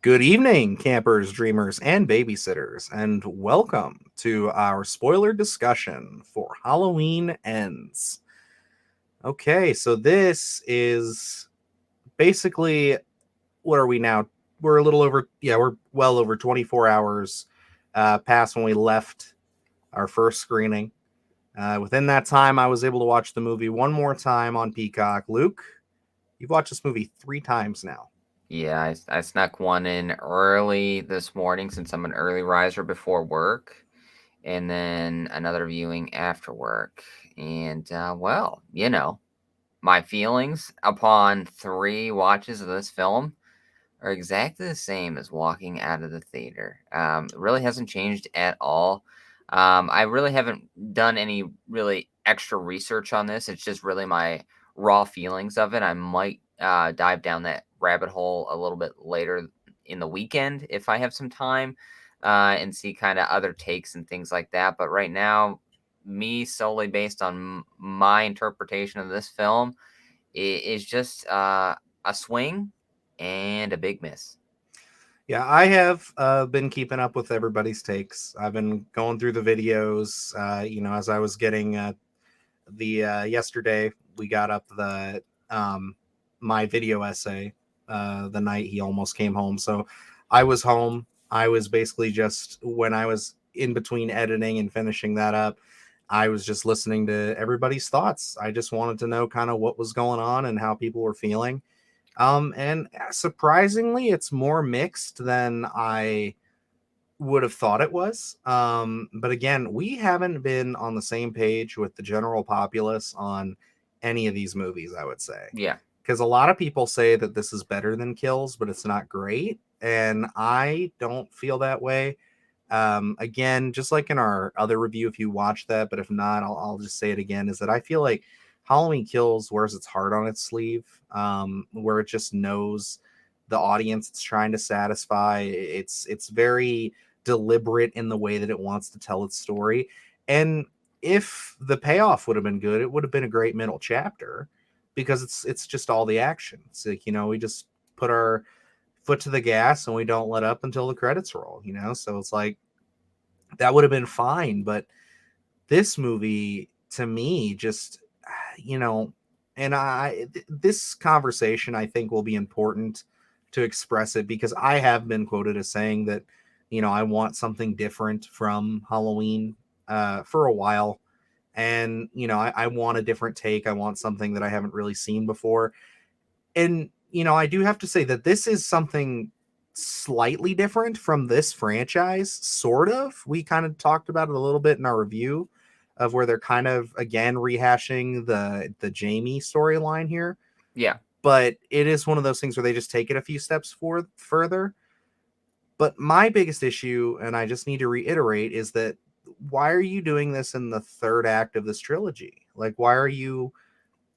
Good evening, campers, dreamers, and babysitters, and welcome to our spoiler discussion for Halloween Ends. Okay, so this is basically what are we now? We're a little over, we're well over 24 hours past when we left our first screening. Within that time, I was able to watch the movie one more time on Peacock. Luke, you've watched this movie 3 times now. Yeah, I snuck one in early this morning since I'm an early riser before work, and then another viewing after work. And, my feelings upon 3 watches of this film are exactly the same as walking out of the theater. It really hasn't changed at all. I really haven't done any really extra research on this. It's just really my raw feelings of it. I might dive down that rabbit hole a little bit later in the weekend if I have some time and see kind of other takes and things like that. But right now, me solely based on my interpretation of this film is just a swing and a big miss. Yeah, I have been keeping up with everybody's takes. I've been going through the videos. As I was getting the yesterday, we got up the my video essay the night he almost came home. So I was home. I was basically just when I was in between editing and finishing that up, I was just listening to everybody's thoughts. I just wanted to know kind of what was going on and how people were feeling. And surprisingly, it's more mixed than I would have thought it was. But again, we haven't been on the same page with the general populace on any of these movies, I would say. Yeah. Because a lot of people say that this is better than Kills, but it's not great. And I don't feel that way. Again, just like in our other review, if you watch that, but if not, I'll just say it again, is that I feel like Halloween Kills wears its heart on its sleeve, where it just knows the audience it's trying to satisfy. It's very deliberate in the way that it wants to tell its story. And if the payoff would have been good, it would have been a great middle chapter because it's just all the action. It's like, we just put our foot to the gas and we don't let up until the credits roll. So it's like that would have been fine, but this movie to me just you know and this conversation I think will be important to express it because I have been quoted as saying that I want something different from Halloween for a while, and I want a different take. I want something that I haven't really seen before, and I do have to say that this is something slightly different from this franchise, sort of. We kind of talked about it a little bit in our review of where they're kind of again rehashing the Jamie storyline here, Yeah. but it is one of those things where they just take it a few steps further. But my biggest issue, and I just need to reiterate, is that why are you doing this in the third act of this trilogy? Like, why are you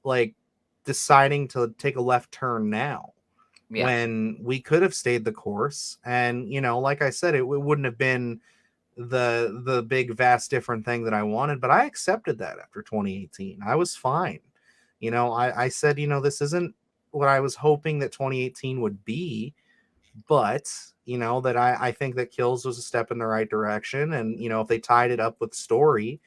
like deciding to take a left turn now Yeah. when we could have stayed the course? And like I said, it wouldn't have been the big vast different thing that I wanted, but I accepted that after 2018. I was fine. I said, this isn't what I was hoping that 2018 would be, but that I think that Kills was a step in the right direction. And if they tied it up with story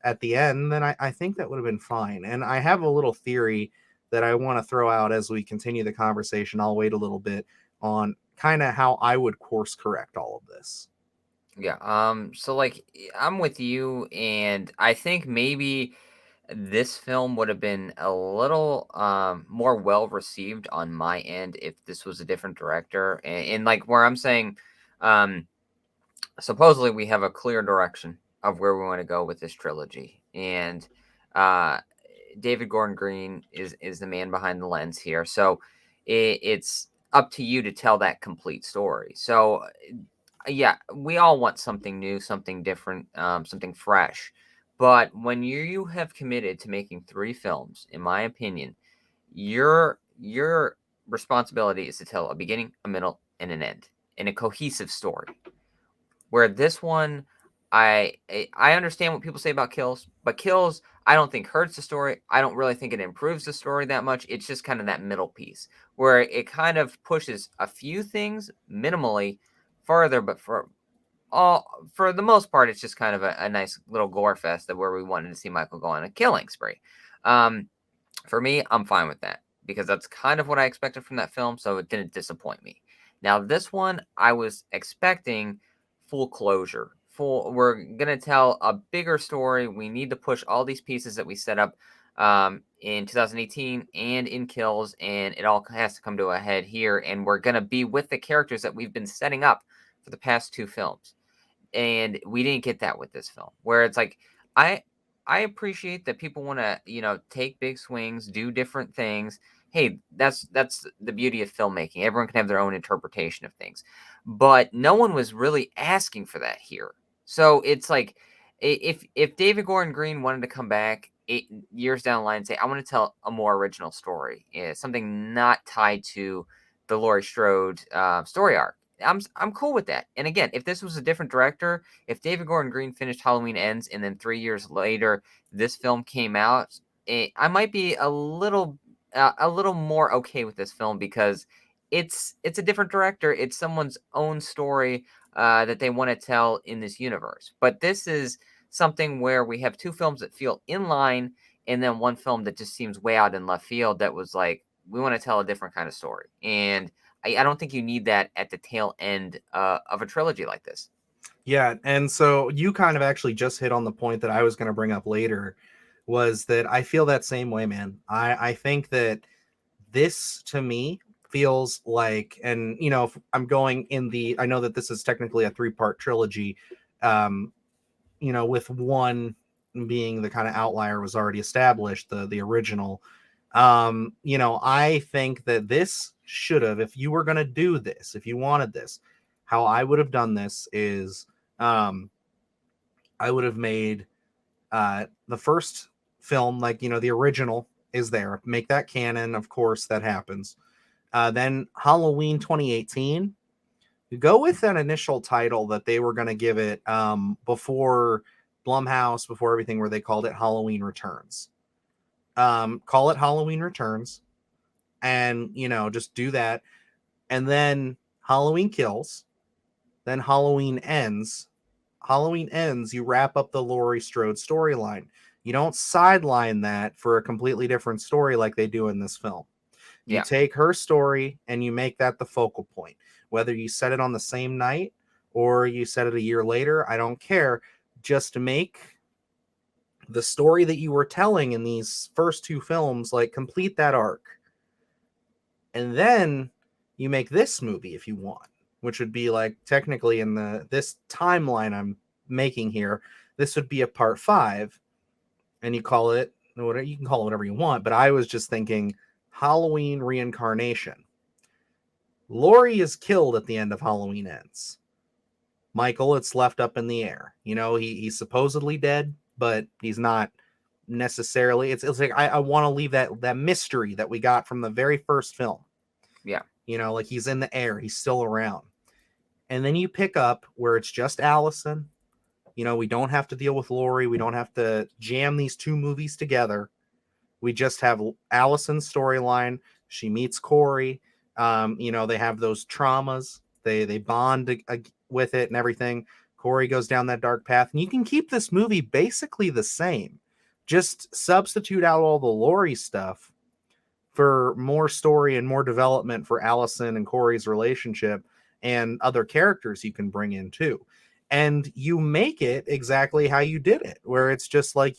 at the end, then I think that would have been fine. And I have a little theory that I want to throw out as we continue the conversation. I'll wait a little bit on kind of how I would course correct all of this. Yeah. So I'm with you, and I think maybe this film would have been a little more well received on my end if this was a different director. And like where I'm saying, um supposedly we have a clear direction of where we want to go with this trilogy. And uh David Gordon Green is the man behind the lens here. So it's up to you to tell that complete story. So yeah, we all want something new, something different, something fresh. But when you have committed to making 3 films, in my opinion, your responsibility is to tell a beginning, a middle, and an end in a cohesive story. Where this one, I understand what people say about kills, but kills I don't think hurts the story. I don't really think it improves the story that much. It's just kind of that middle piece where it kind of pushes a few things minimally further, but all for the most part, it's just kind of a nice little gore fest of where we wanted to see Michael go on a killing spree. Um, for me, I'm fine with that because that's kind of what I expected from that film, so it didn't disappoint me. Now, this one, I was expecting full closure. We're gonna tell a bigger story. We need to push all these pieces that we set up in 2018 and in Kills, and it all has to come to a head here. And we're gonna be with the characters that we've been setting up for the past two films, and we didn't get that with this film where it's like i I appreciate that people want to take big swings, do different things. Hey, that's the beauty of filmmaking. Everyone can have their own interpretation of things, but no one was really asking for that here. So it's like, if David Gordon Green wanted to come back 8 years down the line and say, I want to tell a more original story, something not tied to the Laurie Strode story arc, I'm cool with that. And again, if this was a different director, if David Gordon Green finished Halloween Ends and then 3 years later this film came out, I might be a little more okay with this film because it's a different director. It's someone's own story that they want to tell in this universe. But this is something where we have two films that feel in line, and then one film that just seems way out in left field. That was like, we want to tell a different kind of story, and I don't think you need that at the tail end of a trilogy like this. Yeah, and so you kind of actually just hit on the point that I was going to bring up later, was that I feel that same way, man. I think that this to me feels like, and if I'm going in the, I know that this is technically a three-part trilogy, um, with one being the kind of outlier was already established, the original. I think that this should have, if you were going to do this, if you wanted this, how I would have done this is, um, I would have made the first film, like, the original is there. Make that canon, of course, that happens. Then Halloween 2018, you go with an initial title that they were going to give it before Blumhouse, before everything, where they called it Halloween Returns. Call it Halloween Returns, and just do that, and then Halloween Kills, then Halloween Ends. Halloween Ends, you wrap up the Laurie Strode storyline. You don't sideline that for a completely different story like they do in this film. You Yeah, take her story and you make that the focal point. Whether you set it on the same night or you set it a year later, I don't care. Just make the story that you were telling in these first two films, like, complete that arc. And then you make this movie if you want, which would be like, technically, in this timeline I'm making here, this would be a part 5, and you call it whatever, you can call it whatever you want, but I was just thinking Halloween Reincarnation. Laurie is killed at the end of Halloween Ends. Michael, it's left up in the air. He's supposedly dead, but he's not necessarily. It's like, I want to leave that mystery that we got from the very first film. yeah, Like, he's in the air, he's still around. And then you pick up where it's just Allison. We don't have to deal with Laurie. We don't have to jam these two movies together. We just have Allison's storyline. She meets Corey. They have those traumas. They bond with it and everything. Corey goes down that dark path, and you can keep this movie basically the same. Just substitute out all the Laurie stuff for more story and more development for Allison and Corey's relationship and other characters you can bring in too. And you make it exactly how you did it, where it's just like,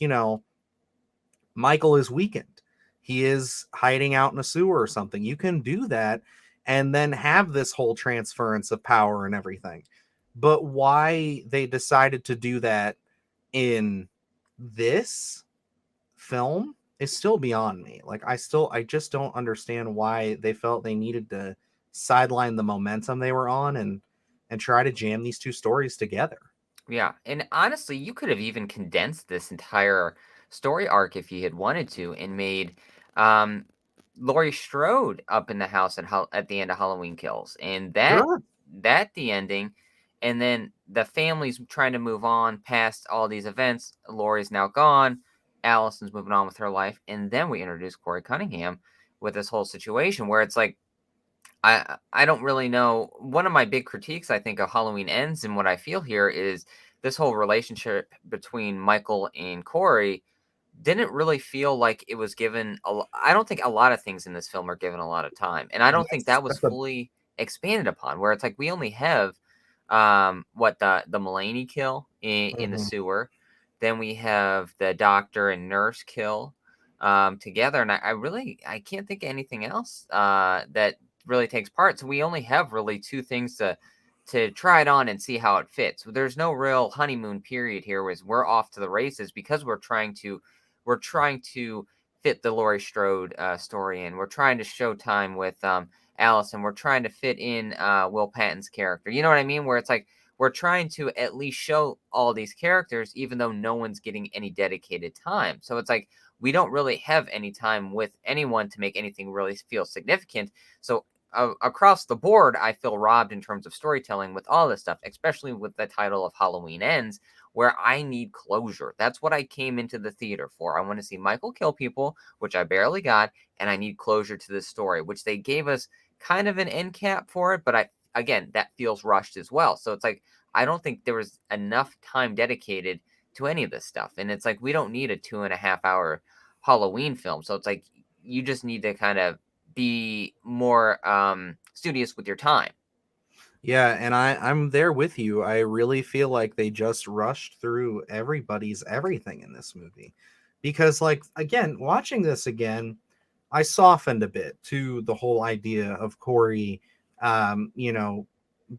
Michael is weakened. He is hiding out in a sewer or something. You can do that and then have this whole transference of power and everything. But why they decided to do that in this film is still beyond me. Like, I just don't understand why they felt they needed to sideline the momentum they were on and try to jam these two stories together. yeah. And honestly, you could have even condensed this entire story arc if you had wanted to, and made um, Laurie Strode up in the house at the end of Halloween Kills, and that Sure. that the ending. And then the family's trying to move on past all these events. Laurie's now gone. Allison's moving on with her life. And then we introduce Corey Cunningham with this whole situation where it's like, I don't really know. One of my big critiques, I think, of Halloween Ends and what I feel here is this whole relationship between Michael and Corey didn't really feel like it was given I don't think a lot of things in this film are given a lot of time, and I don't think Yes, that was that's a fully expanded upon, where it's like we only have, what, the Mulaney kill in the mhm. sewer, then we have the doctor and nurse kill, together, and I really I can't think of anything else, that really takes part, so we only have really 2 things to try it on and see how it fits. There's no real honeymoon period here, whereas we're off to the races because we're trying to fit the Laurie Strode story in. We're trying to show time with Allison. We're trying to fit in Will Patton's character. You know what I mean? Where it's like we're trying to at least show all these characters, even though no one's getting any dedicated time. So it's like we don't really have any time with anyone to make anything really feel significant. So across the board, I feel robbed in terms of storytelling with all this stuff, especially with the title of Halloween Ends, where I need closure. That's what I came into the theater for. I want to see Michael kill people, which I barely got, and I need closure to this story, which they gave us kind of an end cap for it, but again, that feels rushed as well. So it's like I don't think there was enough time dedicated to any of this stuff. And it's like we don't need a 2.5 hour Halloween film. So it's like you just need to kind of be more studious with your time. Yeah, and I'm there with you. I really feel like they just rushed through everybody's everything in this movie. Because like again, watching this again, I softened a bit to the whole idea of Corey you know,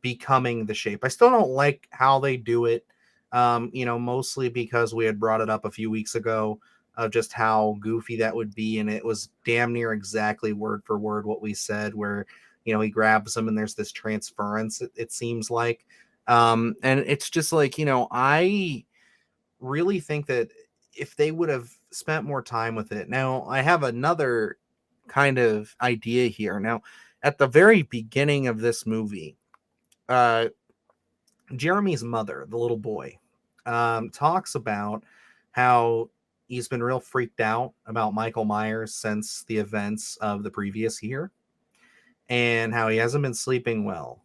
becoming the shape. I still don't like how they do it. You know, mostly because we had brought it up a few weeks ago of just how goofy that would be, and it was damn near exactly word for word what we said, where you know he grabs them and there's this transference. It seems like, and it's just like I really think that if they would have spent more time with it. Now, I have another kind of idea here. Now, at the very beginning of this movie, uh, Jeremy's mother, the little boy, talks about how he's been real freaked out about Michael Myers since the events of the previous year and how he hasn't been sleeping well.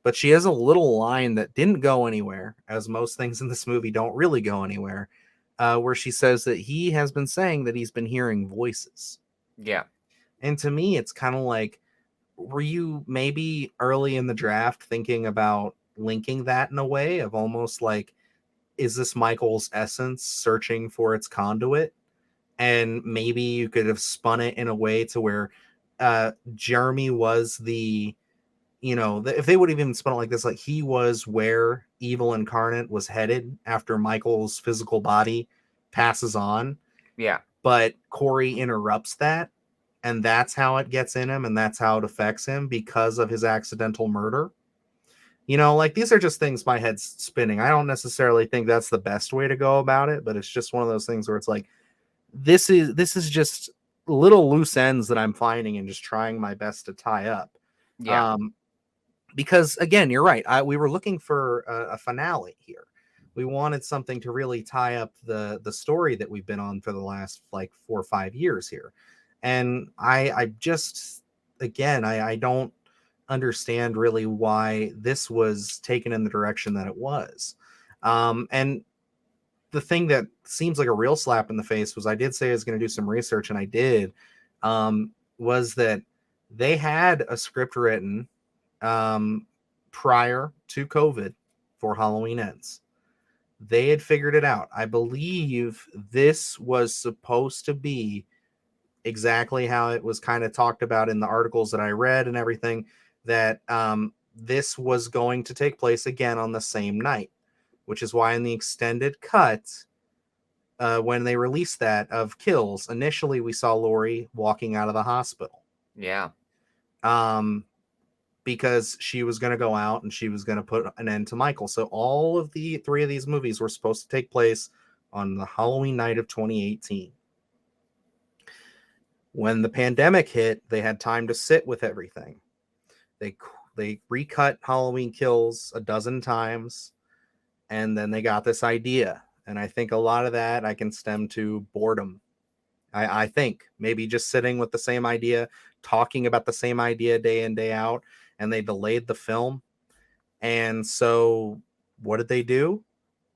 But she has a little line that didn't go anywhere, as most things in this movie don't really go anywhere, where she says that he has been saying that he's been hearing voices. Yeah. And to me, it's kind of like, were you maybe early in the draft thinking about linking that in a way of almost like, is this Michael's essence searching for its conduit? And maybe you could have spun it in a way to where Jeremy was if they would have even spun it like this, like he was where evil incarnate was headed after Michael's physical body passes on, Yeah. but Corey interrupts that, and that's how it gets in him, and that's how it affects him because of his accidental murder. Like these are just things my head's spinning. I don't necessarily think that's the best way to go about it, but it's just one of those things where it's like this is just little loose ends that I'm finding and just trying my best to tie up. Yeah. Um, because again, you're right. We were looking for a finale here. We wanted something to really tie up the story that we've been on for the last like 4 or 5 years here, and I just again I don't understand really why this was taken in the direction that it was. And the thing that seems like a real slap in the face was I did say I was going to do some research, and I did. Was that they had a script written um, prior to COVID for Halloween Ends. They had figured it out. I believe this was supposed to be exactly how it was kind of talked about in the articles that I read and everything, that this was going to take place again on the same night, which is why in the extended cut, when they released that of kills, initially we saw Lori walking out of the hospital. Yeah. Um, because she was going to go out and she was going to put an end to Michael. So all of the three of these movies were supposed to take place on the Halloween night of 2018. When the pandemic hit, they had time to sit with everything. They They recut Halloween Kills a dozen times, and then they got this idea. And I think a lot of that I can stem to boredom. I think maybe just sitting with the same idea, talking about the same idea day in, day out, and they delayed the film. And so what did they do?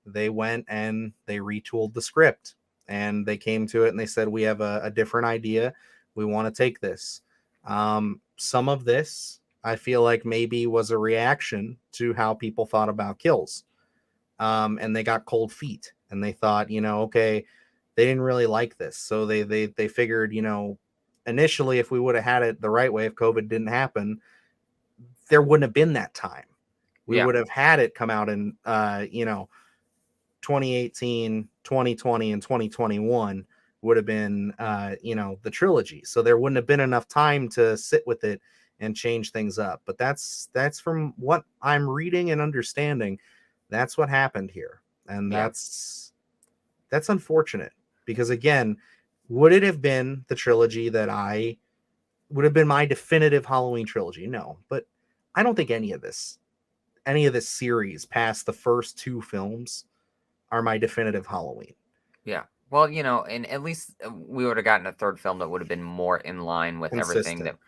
They went and they retooled the script, and they came to it and they said, we have a different idea. We want to take this. Some of this, I feel like maybe was a reaction to how people thought about kills. And they got cold feet and they thought, okay, they didn't really like this. So they figured, initially, if we would have had it the right way, if COVID didn't happen, there wouldn't have been that time. We Yeah. would have had it come out in, 2018, 2020, and 2021 would have been, the trilogy. So there wouldn't have been enough time to sit with it and change things up. But that's from what I'm reading and understanding. That's what happened here, and Yeah. that's unfortunate because again, would it have been the trilogy that I would have been my definitive Halloween trilogy? No, but I don't think any of this series past the first two films are my definitive Halloween. Yeah. Well, and at least we would have gotten a third film that would have been more in line with everything Consistent.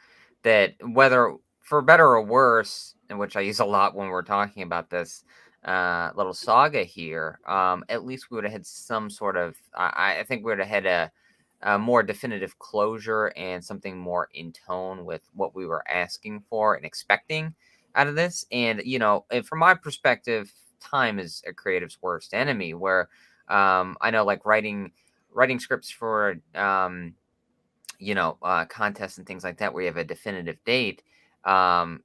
that whether for better or worse, and which I use a lot when we're talking about this little saga here, at least we would have had some sort of I think we would have had a more definitive closure and something more in tone with what we were asking for and expecting out of this. And and from my perspective, time is a creative's worst enemy. Where I know, like writing scripts for contests and things like that, where you have a definitive date, um,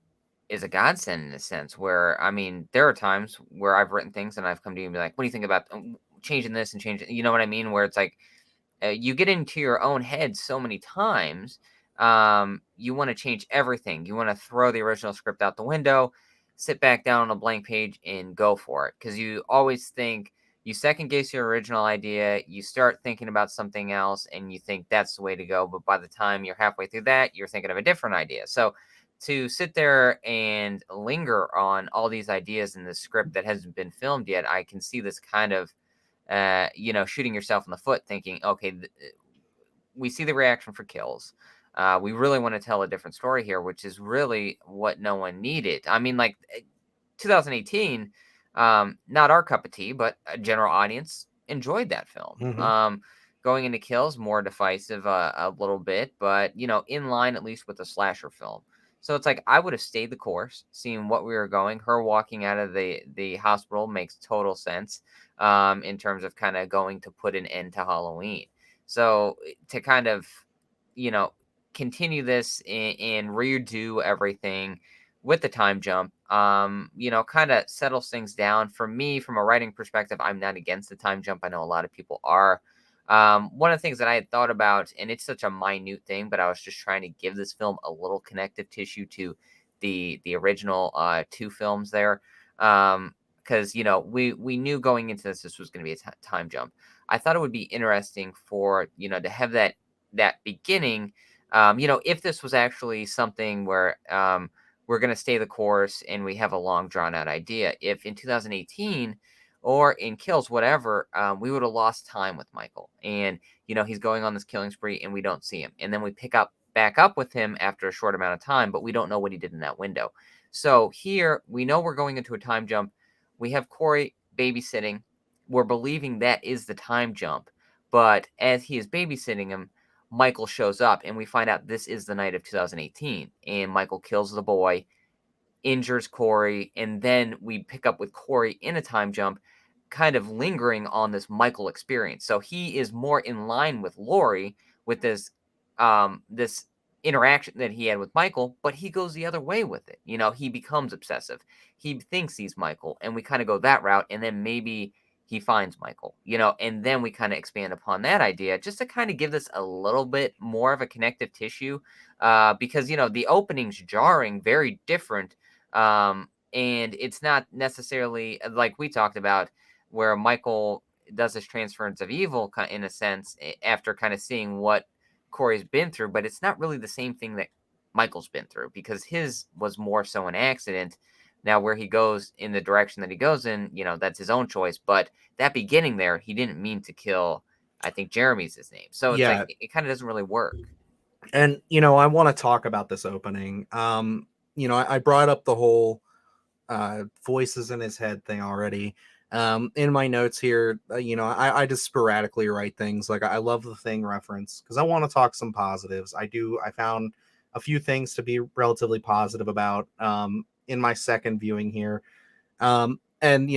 is a godsend in a sense. Where I mean, there are times where I've written things and I've come to you and be like, "What do you think about changing this and changing?" You know what I mean? Where it's like you get into your own head so many times. You want to change everything. You want to throw the original script out the window, sit back down on a blank page, and go for it. Because you always think you second guess your original idea. You start thinking about something else, and you think that's the way to go. But by the time you're halfway through that, you're thinking of a different idea. So to sit there and linger on all these ideas in the script that hasn't been filmed yet, I can see this kind of shooting yourself in the foot, thinking, okay, we see the reaction for kills. We really want to tell a different story here, which is really what no one needed. I mean, like 2018, not our cup of tea, but a general audience enjoyed that film. Mm-hmm. Going into kills, more divisive a little bit, but in line at least with a slasher film. So it's like I would have stayed the course, seeing what we were going. Her walking out of the hospital makes total sense in terms of kind of going to put an end to Halloween. So to kind of, you know, continue this and redo everything with the time jump, kind of settles things down. For me, from a writing perspective, I'm not against the time jump. I know a lot of people are. One of the things that I had thought about, and it's such a minute thing, but I was just trying to give this film a little connective tissue to the original two films there. Because we knew going into this was going to be a time jump. I thought it would be interesting for to have that beginning. If this was actually something where we're going to stay the course and we have a long drawn out idea. If in 2018 or in Kills, whatever, we would have lost time with Michael, and he's going on this killing spree, and we don't see him, and then we pick up back up with him after a short amount of time, but we don't know what he did in that window. So here we know we're going into a time jump. We have Corey babysitting. We're believing that is the time jump, but as he is babysitting him, Michael shows up, and we find out this is the night of 2018, and Michael kills the boy, injures Corey, and then we pick up with Corey in a time jump, kind of lingering on this Michael experience. So he is more in line with Laurie with this interaction that he had with Michael, but he goes the other way with it. He becomes obsessive. He thinks he's Michael, and we kind of go that route, and then maybe he finds Michael, and then we kind of expand upon that idea just to kind of give this a little bit more of a connective tissue, because the opening's jarring, very different, and it's not necessarily like we talked about, where Michael does this transference of evil in a sense after kind of seeing what Corey's been through, but it's not really the same thing that Michael's been through, because his was more so an accident. Now, where he goes in the direction that he goes in, that's his own choice. But that beginning there, he didn't mean to kill. I think Jeremy's his name. So it's like Yeah, it kind of doesn't really work. and I want to talk about this opening. I brought up the whole voices in his head thing already. In my notes here, I just sporadically write things like I love the Thing reference because I want to talk some positives. I found a few things to be relatively positive about in my second viewing here. And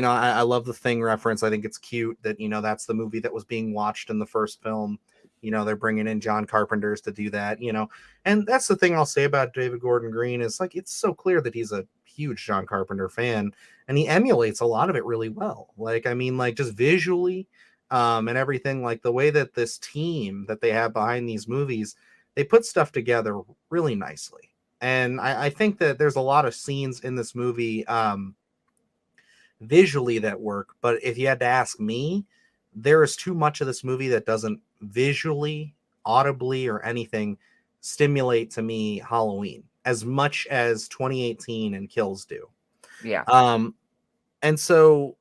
I love the Thing reference. I think it's cute that that's the movie that was being watched in the first film. They're bringing in John Carpenter's to do that. And that's the thing I'll say about David Gordon Green is like it's so clear that he's a huge John Carpenter fan, and he emulates a lot of it really well. Like I mean, like just visually, and everything. Like the way that this team that they have behind these movies, they put stuff together really nicely. And I think that there's a lot of scenes in this movie. Visually that work, but if you had to ask me, there is too much of this movie that doesn't visually, audibly, or anything stimulate to me Halloween as much as 2018 and Kills do. Yeah. Um, and so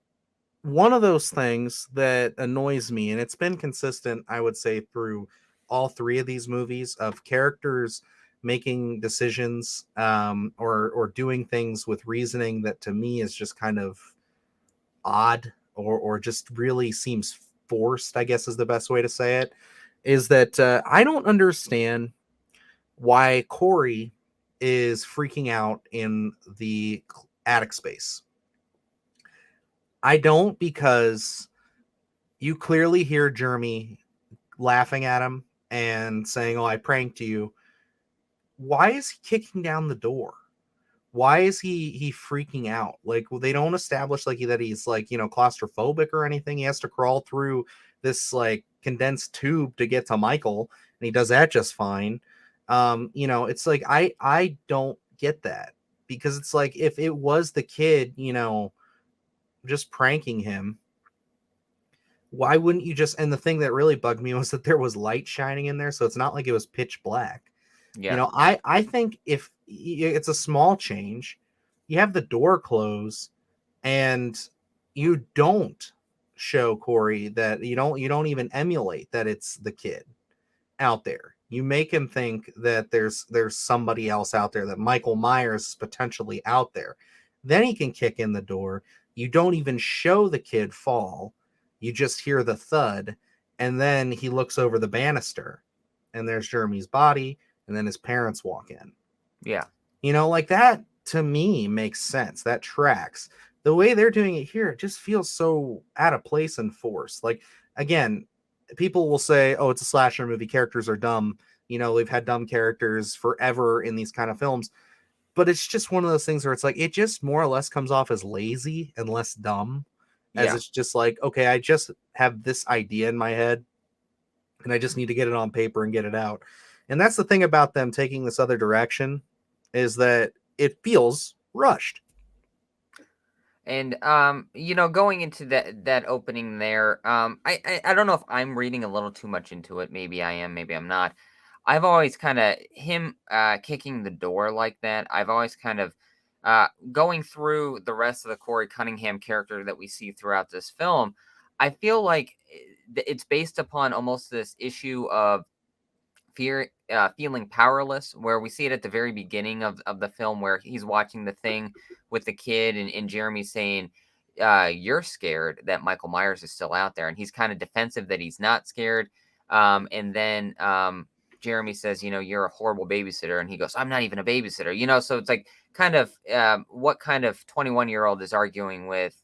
one of those things that annoys me, and it's been consistent, I would say, through all three of these movies, of characters making decisions or doing things with reasoning that to me is just kind of odd or just really seems forced, I guess is the best way to say it, is that I don't understand why Corey is freaking out in the attic space. I don't, because you clearly hear Jeremy laughing at him and saying, "Oh, I pranked you." Why is he kicking down the door? Why is he freaking out? Like they don't establish like that he's like claustrophobic or anything. He has to crawl through this like condensed tube to get to Michael, and he does that just fine. It's like I don't get that, because it's like if it was the kid, just pranking him, why wouldn't you just? And the thing that really bugged me was that there was light shining in there, so it's not like it was pitch black. Yeah. I think if it's a small change, you have the door close and you don't show Corey that you don't even emulate that it's the kid out there. You make him think that there's somebody else out there, that Michael Myers is potentially out there. Then he can kick in the door. You don't even show the kid fall. You just hear the thud, and then he looks over the banister, and there's Jeremy's body, and then his parents walk in. Yeah. Like that to me makes sense. That tracks. The way they're doing it here, it just feels so out of place and forced. Like, again, people will say, oh, it's a slasher movie. Characters are dumb. We've had dumb characters forever in these kind of films. But it's just one of those things where it's like, it just more or less comes off as lazy and less dumb. As Yeah. it's just like, okay, I just have this idea in my head and I just need to get it on paper and get it out. And that's the thing about them taking this other direction, is that it feels rushed. And going into that opening there, I don't know if I'm reading a little too much into it. Maybe I am, maybe I'm not. I've always kind of him kicking the door like that. I've always kind of going through the rest of the Corey Cunningham character that we see throughout this film. I feel like it's based upon almost this issue of feeling powerless, where we see it at the very beginning of the film, where he's watching the thing with the kid, and Jeremy saying, you're scared that Michael Myers is still out there, and he's kind of defensive that he's not scared. And then Jeremy says, you're a horrible babysitter, and he goes, I'm not even a babysitter, so it's like kind of what kind of 21-year-old is arguing with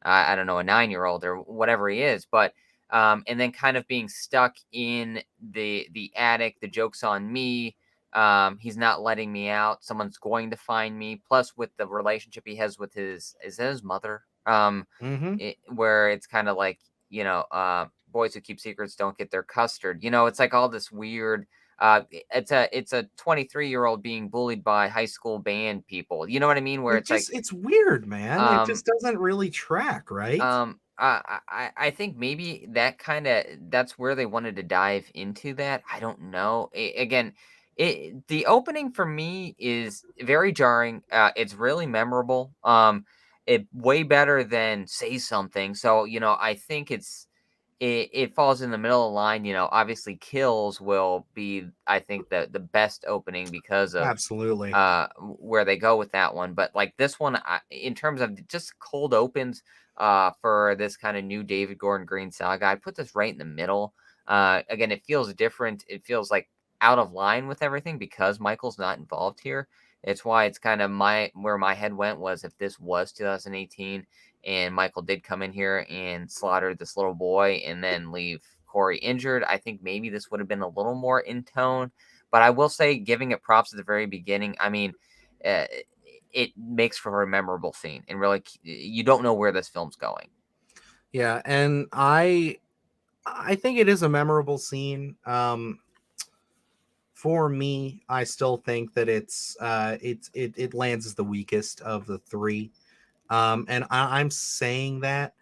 I don't know, a 9-year-old or whatever he is. But and then kind of being stuck in the attic. The joke's on me. He's not letting me out. Someone's going to find me. Plus, with the relationship he has with his mother, Mm-hmm. where it's kind of like, boys who keep secrets don't get their custard. It's like all this weird. It's a 23-year-old being bullied by high school band people. You know what I mean? Where it's like, It's weird, man. It um, just doesn't really track, right? I think maybe that's where they wanted to dive into that. I don't know. Again, The opening for me is very jarring. It's really memorable. It way better than Say Something. So, I think it falls in the middle of the line. Obviously Kills will be, I think, the best opening because of Absolutely. where they go with that one. But like this one, in terms of just cold opens for this kind of new David Gordon Green saga, I put this right in the middle. Again, it feels different. It feels like out of line with everything because Michael's not involved here. It's why it's kind of where my head went was if this was 2018 and Michael did come in here and slaughter this little boy and then leave Corey injured, I think maybe this would have been a little more in tone. But I will say, giving it props at the very beginning, I mean, uh, it makes for a memorable scene, and really, you don't know where this film's going. Yeah, and I think it is a memorable scene. For me, I still think that it lands as the weakest of the three. And I'm saying that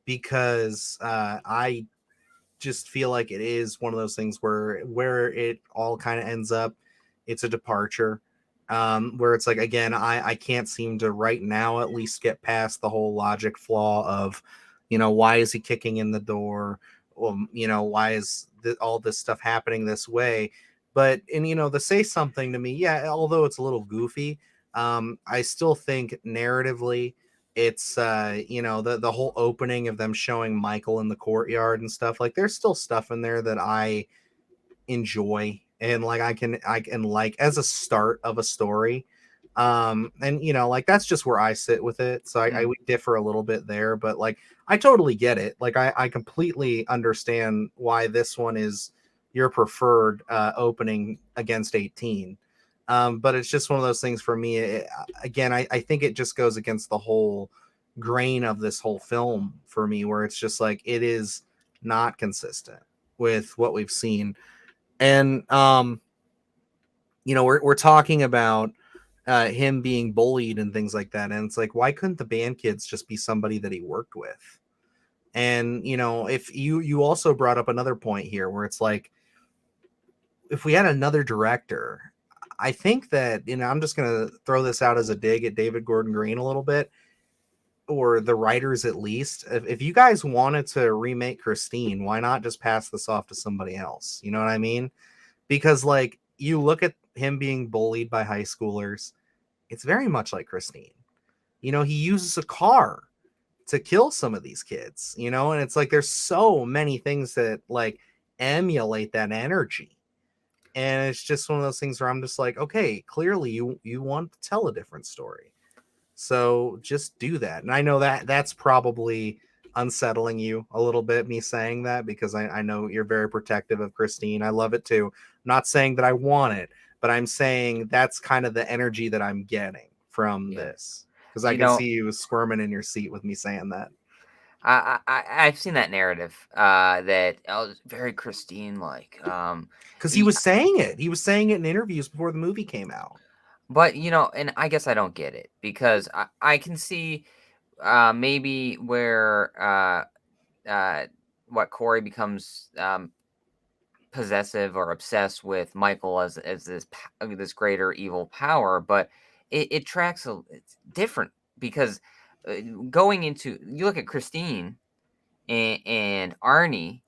because I just feel like it is one of those things where it all kind of ends up, it's a departure. Where it's like, again, I can't seem to right now at least get past the whole logic flaw of, why is he kicking in the door? Why is all this stuff happening this way? But and the Say Something to me, yeah, although it's a little goofy, I still think narratively it's the whole opening of them showing Michael in the courtyard and stuff, like there's still stuff in there that I enjoy and like I can like as a start of a story. And like that's just where I sit with it, so I Mm, would differ a little bit there, but like I totally get it. Like I completely understand why this one is your preferred opening against 18. But it's just one of those things for me. Again, I think it just goes against the whole grain of this whole film for me, where it's just like it is not consistent with what we've seen. And we're talking about him being bullied and things like that, and it's like, why couldn't the band kids just be somebody that he worked with? And if you also brought up another point here where it's like, if we had another director, I think that, I'm just gonna throw this out as a dig at David Gordon Green a little bit, or the writers at least. If you guys wanted to remake Christine, why not just pass this off to somebody else? You know what I mean? Because like you look at him being bullied by high schoolers, it's very much like Christine. He uses a car to kill some of these kids, and it's like there's so many things that like emulate that energy. And it's just one of those things where I'm just like, okay, clearly you want to tell a different story. So just do that. And I know that that's probably unsettling you a little bit, me saying that, because I know you're very protective of Christine. I love it too. I'm not saying that I want it, but I'm saying that's kind of the energy that I'm getting from yeah, this. Because I you can know, see you squirming in your seat with me saying that. I've seen that narrative that was very Christine like. Because he was saying it. He was saying it in interviews before the movie came out. But and I guess I don't get it because I can see maybe where what Corey becomes possessive or obsessed with Michael as this greater evil power, but it tracks it's different because uh, going into you look at Christine and Arnie,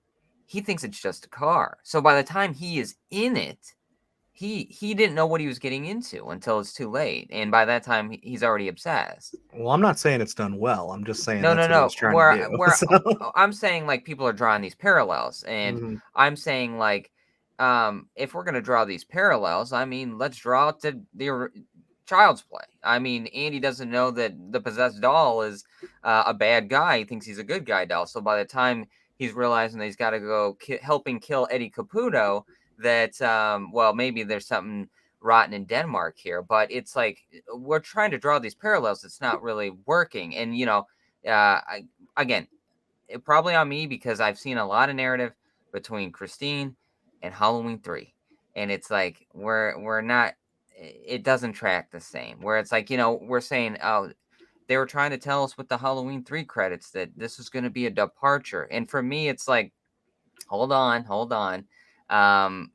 he thinks it's just a car. So by the time he is in it, he didn't know what he was getting into until it's too late, and by that time he's already obsessed. Well, I'm not saying it's done well. I'm just saying No, no, that's what he no. was trying to Where do. where So, I'm saying like people are drawing these parallels, and mhm. I'm saying like if we're gonna draw these parallels, I mean let's draw it to the Child's Play. I mean Andy doesn't know that the possessed doll is a bad guy. He thinks he's a good guy doll. So by the time he's realizing that he's got to go helping kill Eddie Caputo, that well maybe there's something rotten in Denmark here, but it's like we're trying to draw these parallels. It's not really working, and again, probably on me because I've seen a lot of narrative between Christine and Halloween 3, and it's like we're not. It doesn't track the same. Where it's like we're saying, oh, they were trying to tell us with the Halloween 3 credits that this is going to be a departure, and for me, it's like, hold on, hold on. Um,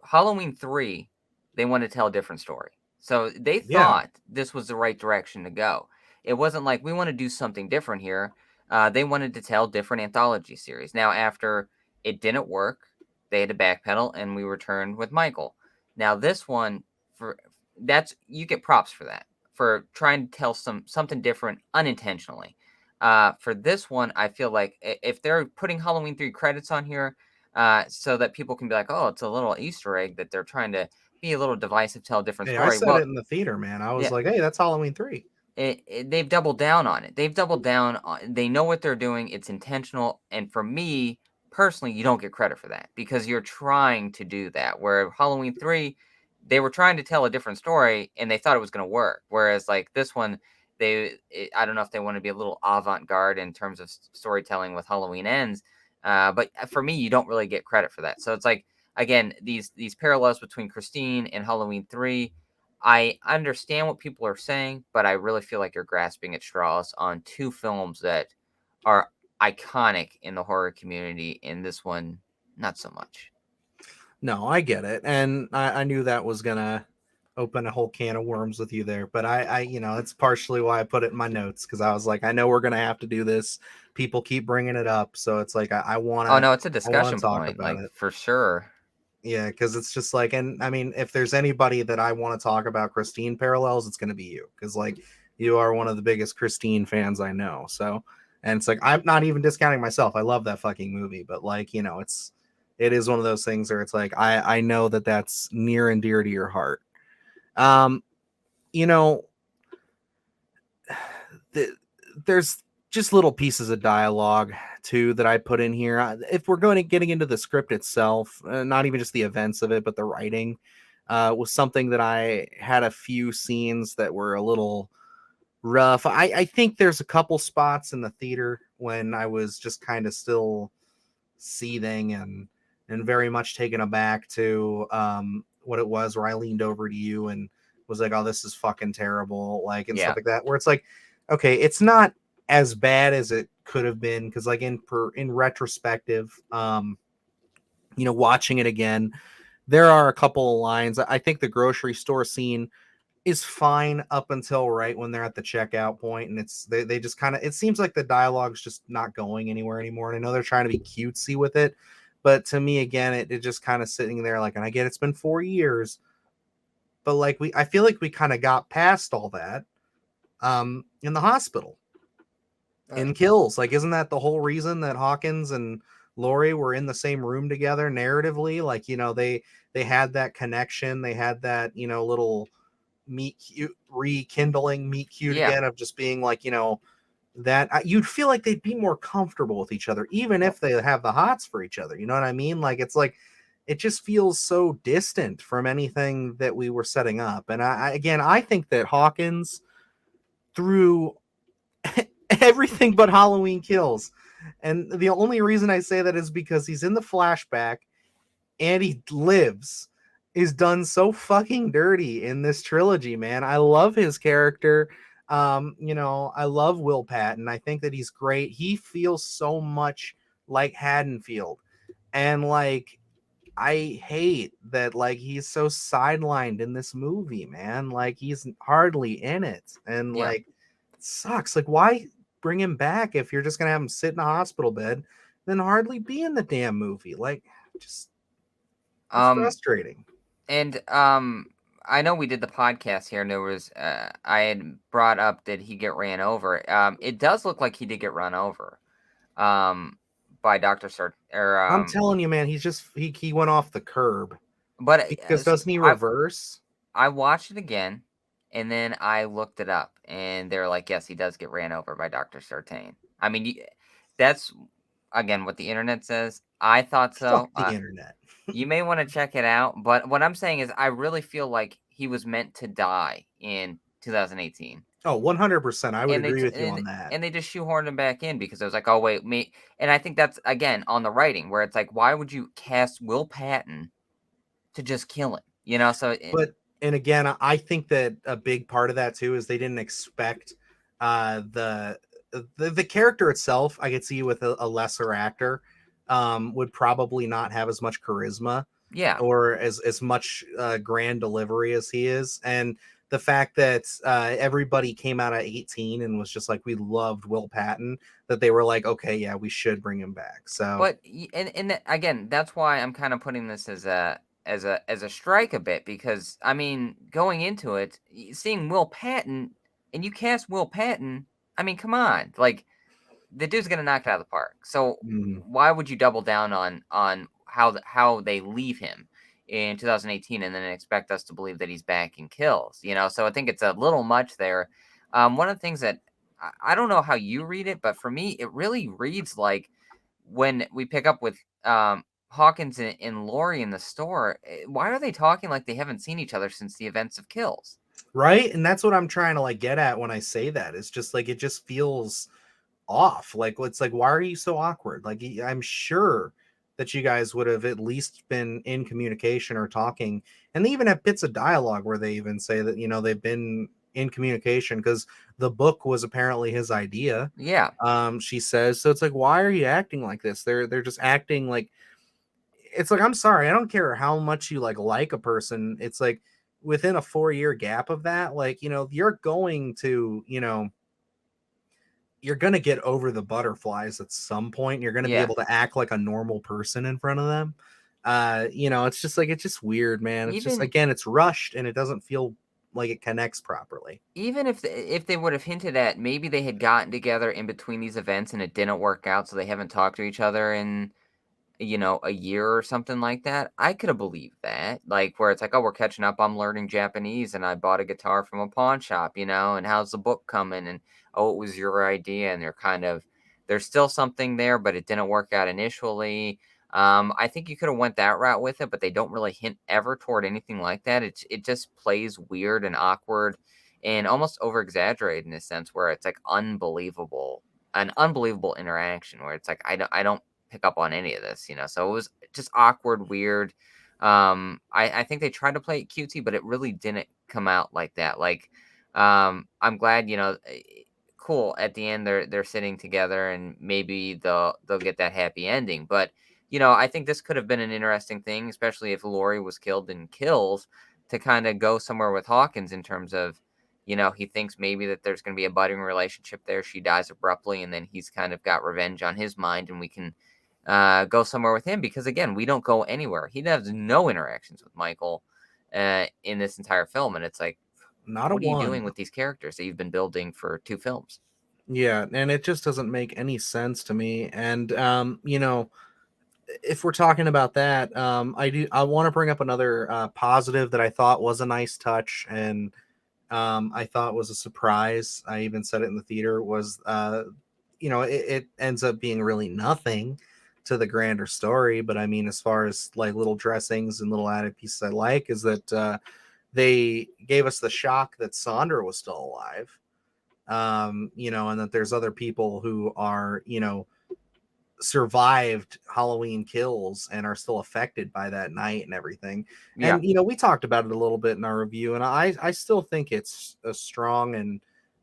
Halloween 3, they wanted to tell a different story. So they Yeah. thought this was the right direction to go. It wasn't like we want to do something different here. They wanted to tell different anthology series. Now, after it didn't work, they had to backpedal, and we returned with Michael. Now, this one, for that's you get props for that, for trying to tell something different unintentionally. For this one, I feel like if they're putting Halloween 3 credits on here, so that people can be like, oh, it's a little Easter egg that they're trying to be a little divisive, tell a different Hey, I story. said it Well, in the theater, man. I was yeah, like, hey, that's Halloween 3. they've doubled down on it. They've doubled down on. They know what they're doing. It's intentional. And for me personally, you don't get credit for that because you're trying to do that. Where Halloween 3, they were trying to tell a different story and they thought it was going to work. Whereas like this one, I don't know if they want to be a little avant garde in terms of storytelling with Halloweenends. But for me, you don't really get credit for that. So it's like again these parallels between Christine and Halloween 3. I understand what people are saying, but I really feel like you're grasping at straws on two films that are iconic in the horror community, and this one, not so much. No, I get it. And I knew that was going to open a whole can of worms with you there. But it's partially why I put it in my notes because I was like, I know we're going to have to do this. People keep bringing it up. So it's like, I want Oh to. no, it's a I want discussion to talk point, about like it. for sure. Yeah, because it's just like, and I mean, if there's anybody that I want to talk about Christine parallels, it's going to be you, because like you are one of the biggest Christine fans I know. So, and it's like I'm not even discounting myself. I love that fucking movie, but like it is one of those things where it's like I know that that's near and dear to your heart. Um, you know, the, there's just little pieces of dialogue too that I put in here. If we're going to getting into the script itself, not even just the events of it, but the writing, was something that I had a few scenes that were a little rough. I think there's a couple spots in the theater when I was just kind of still seething and very much taken aback to what it was, where I leaned over to you and was like, "Oh, this is fucking terrible," like and stuff Yeah, like that. Where it's like, okay, it's not as bad as it could have been because, like in retrospective, watching it again, there are a couple of lines. I think the grocery store scene is fine up until right when they're at the checkout point, and they just kind of, it seems like the dialogue's just not going anywhere anymore. And I know they're trying to be cutesy with it, but to me again, it just kind of sitting there like, and I get it's been 4 years, but like I feel like we kind of got past all that in the hospital uh, in Kills. Like, isn't that the whole reason that Hawkins and Laurie were in the same room together narratively? Like, they had that connection, they had that, little meet cute rekindling meet cute yeah. again of just being like, that you'd feel like they'd be more comfortable with each other even Well, if they have the hots for each other, you know what I mean? Like, it's like it just feels so distant from anything that we were setting up. And again, I think that Hawkins through everything but Halloween Kills, and the only reason I say that is because he's in the flashback and he lives, is done so fucking dirty in this trilogy, man. I love his character. I love Will Patton. I think that he's great. He feels so much like Haddonfield. And like I hate that like he's so sidelined in this movie, man. Like he's hardly in it. And yeah. like it sucks. Like why bring him back if you're just gonna have him sit in a hospital bed, then hardly be in the damn movie? Like just it's Um, frustrating. and I know we did the podcast here, and there was I had brought up that he get ran over. It does look like he did get run over. By Doctor Sir or I'm telling you, man, he went off the curb but because doesn't he reverse? I watched it again, and then I looked it up, and they're like, yes, he does get ran over by Doctor Sartain. I mean, that's again what the internet says. I thought Fuck so. the internet. You may want to check it out, but what I'm saying is, I really feel like he was meant to die in 2018. Oh, 100%. I would And they agree j with you on that. and they just shoehorned him back in because it was like, "Oh, wait, me," and I think that's, again, on the writing where it's like, why would you cast Will Patton to just kill him? You know, so But and again, I think that a big part of that too is they didn't expect the character itself. I could see with a lesser actor would probably not have as much charisma. Yeah. or as much grand delivery as he is. And the fact that everybody came out at 18 and was just like, we loved Will Patton, that they were like, okay, yeah, we should bring him back. So But again, that's why I'm kind of putting this as a strike a bit because I mean, going into it, seeing Will Patton and you cast Will Patton, I mean, come on, like the dude's gonna knock it out of the park. So mm, why would you double down on how they leave him in 2018 and then expect us to believe that he's back in kills? You know, so I think it's a little much there. One of the things that I don't know how you read it, but for me, it really reads like when we pick up with Hawkins and Lori in the store. Why are they talking like they haven't seen each other since the events of Kills? right, and that's what I'm trying to like get at when I say that. It's just like it just feels off. Like it's like, why are you so awkward? Like I'm sure that you guys would have at least been in communication or talking, and they even have bits of dialogue where they even say that they've been in communication because the book was apparently his idea. Yeah, She says so. It's like, why are you acting like this? They're just acting like it's like, I'm sorry, I don't care how much you like a person. It's like within a 4 year gap of that, like you're going to you're going to get over the butterflies at some point. You're going to be yeah. able to act like a normal person in front of them. It's just like, it's just weird, man. It's just, Even again, it's rushed and it doesn't feel like it connects properly. even if they would have hinted at maybe they had gotten together in between these events and it didn't work out, so they haven't talked to each other in a year or something like that, I could have believed that. Like where it's like, oh, we're catching up. I'm learning Japanese, and I bought a guitar from a pawn shop, and how's the book coming? And oh, it was your idea, and there's still something there, but it didn't work out initially. I think you could have went that route with it, but they don't really hint ever toward anything like that. It just plays weird and awkward and almost over exaggerated in a sense where it's like an unbelievable interaction where it's like I don't pick up on any of this, so it was just awkward, weird. I think they tried to play it cutesy, but it really didn't come out like that. Like, I'm glad, cool. At the end, they're sitting together, and maybe they'll get that happy ending. But I think this could have been an interesting thing, especially if Lori was killed in Kills, to kind of go somewhere with Hawkins in terms of, he thinks maybe that there's going to be a budding relationship there. She dies abruptly, and then he's kind of got revenge on his mind, and we can go somewhere with him because again, we don't go anywhere. He has no interactions with Michael in this entire film, and it's like, Not a what are you doing one. with these characters that you've been building for two films? Yeah. And it just doesn't make any sense to me. And, if we're talking about that, I want to bring up another positive that I thought was a nice touch, and I thought was a surprise. I even said it in the theater. Was it ends up being really nothing to the grander story, but I mean, as far as like little dressings and little added pieces I like, is that they gave us the shock that Sandra was still alive. And that there's other people who are survived Halloween Kills and are still affected by that night and everything. Yeah, And we talked about it a little bit in our review, and I still think it's a strong and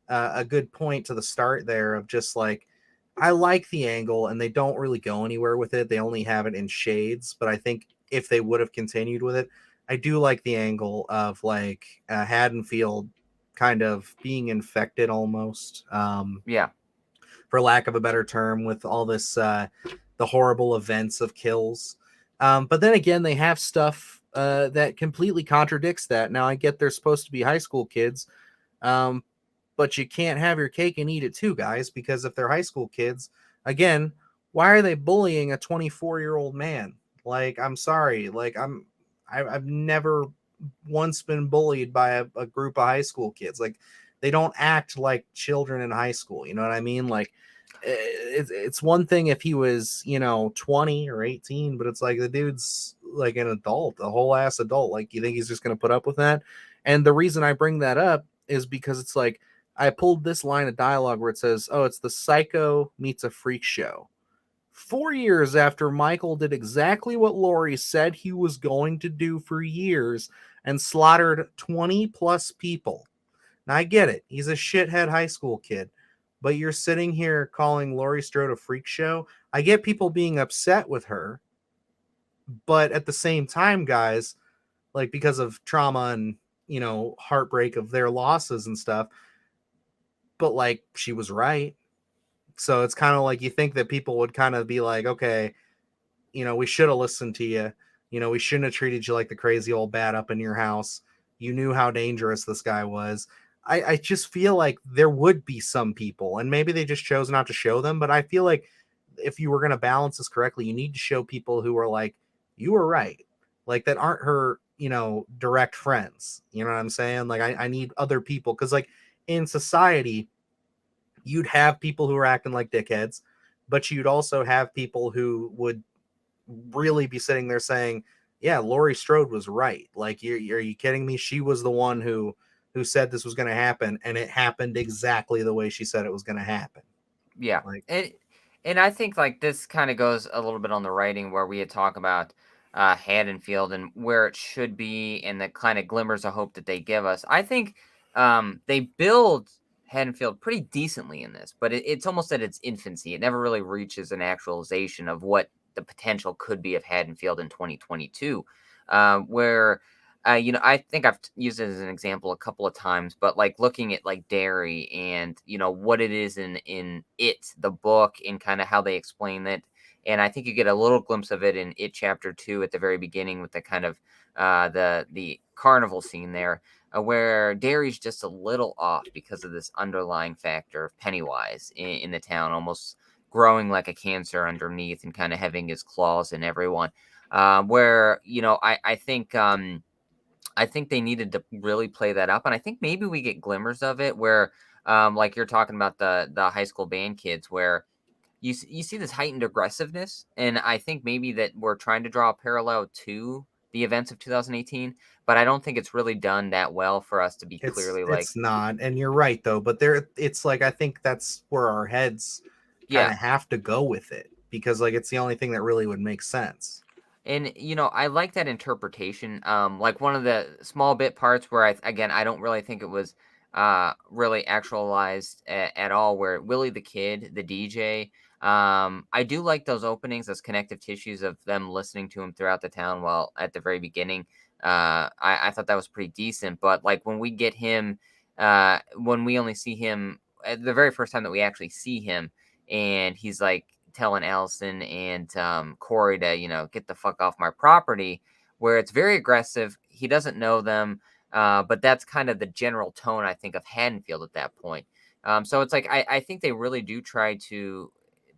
a good point to the start there of just like, I like the angle, and they don't really go anywhere with it. They only have it in shades, but I think if they would have continued with it, I do like the angle of like Haddonfield kind of being infected almost. yeah, For lack of a better term, with all this the horrible events of Kills. But then again, they have stuff that completely contradicts that. Now I get they're supposed to be high school kids, um, but you can't have your cake and eat it too, guys, because if they're high school kids, again, why are they bullying a 24-year-old man? Like, I'm sorry, like I've never once been bullied by a group of high school kids. Like, they don't act like children in high school. You know what I mean? Like, it's one thing if he was 20 or 18, but it's like the dude's like an adult, a whole ass adult. Like, you think he's just gonna put up with that? And the reason I bring that up is because it's like, I pulled this line of dialogue where it says, oh, it's the Psycho meets a freak show. 4 years after Michael did exactly what Laurie said he was going to do for years and slaughtered 20 plus people. Now, I get it. He's a shithead high school kid. But you're sitting here calling Laurie Strode a freak show. I get people being upset with her, But at the same time, guys, like because of trauma and, heartbreak of their losses and stuff, but like she was right. So it's kind of like you think that people would kind of be like, okay, we should have listened to you. We shouldn't have treated you like the crazy old bat up in your house. You knew how dangerous this guy was. I just feel like there would be some people, and maybe they just chose not to show them, but I feel like if you were going to balance this correctly, you need to show people who are like, you were right. Like that aren't her, direct friends. You know what I'm saying? Like I need other people because like in society, you'd have people who are acting like dickheads, but you'd also have people who would really be sitting there saying, "Yeah, Laurie Strode was right. Like, are you kidding me? She was the one who said this was going to happen, and it happened exactly the way she said it was going to happen." Yeah. Like, And I think like this kind of goes a little bit on the writing where we had talked about Haddonfield and where it should be and the kind of glimmers of hope that they give us. I think they build Haddonfield pretty decently in this, but it's almost at its infancy. It never really reaches an actualization of what the potential could be of Haddonfield in 2022, where I think I've used it as an example a couple of times, but like looking at like Derry and what it is in the book and kind of how they explain it, and I think you get a little glimpse of it in It Chapter 2 at the very beginning with the kind of the carnival scene there, where Derry's just a little off because of this underlying factor of Pennywise in the town, almost growing like a cancer underneath and kind of having his claws in everyone. Where I think they needed to really play that up, and I think maybe we get glimmers of it where, like you're talking about the high school band kids, where you see this heightened aggressiveness, and I think maybe that we're trying to draw a parallel to the events of 2018, but I don't think it's really done that well for us to be it's clearly like, it's not, and you're right though. But it's like I think that's where our heads kind yeah. of have to go with it because like it's the only thing that really would make sense. And I like that interpretation. Like one of the small bit parts where I don't really think it was really actualized at all. Where Willie the Kid, the DJ, I do like those openings, those connective tissues of them listening to him throughout the town. While at the very beginning, I thought that was pretty decent. But like when we get him, when we only see him the very first time that we actually see him, and he's like telling Allison and Corey to, get the fuck off my property, where it's very aggressive. He doesn't know them, but that's kind of the general tone, I think, of Haddonfield at that point. So it's like, I think they really do try to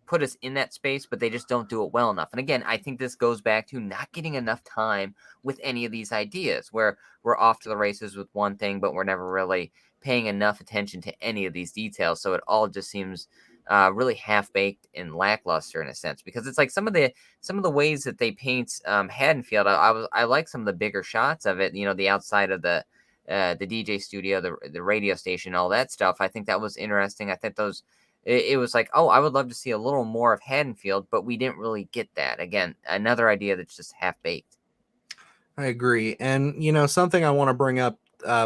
put us in that space, but they just don't do it well enough. And again, I think this goes back to not getting enough time with any of these ideas, where we're off to the races with one thing, but we're never really paying enough attention to any of these details. So it all just seems really half baked and lackluster in a sense, because it's like some of the ways that they paint Haddonfield. I like some of the bigger shots of it. The outside of the DJ studio, the radio station, all that stuff. I think that was interesting. I think those. It was like, oh, I would love to see a little more of Haddonfield, but we didn't really get that. Again, another idea that's just half baked. I agree, and something I want to bring up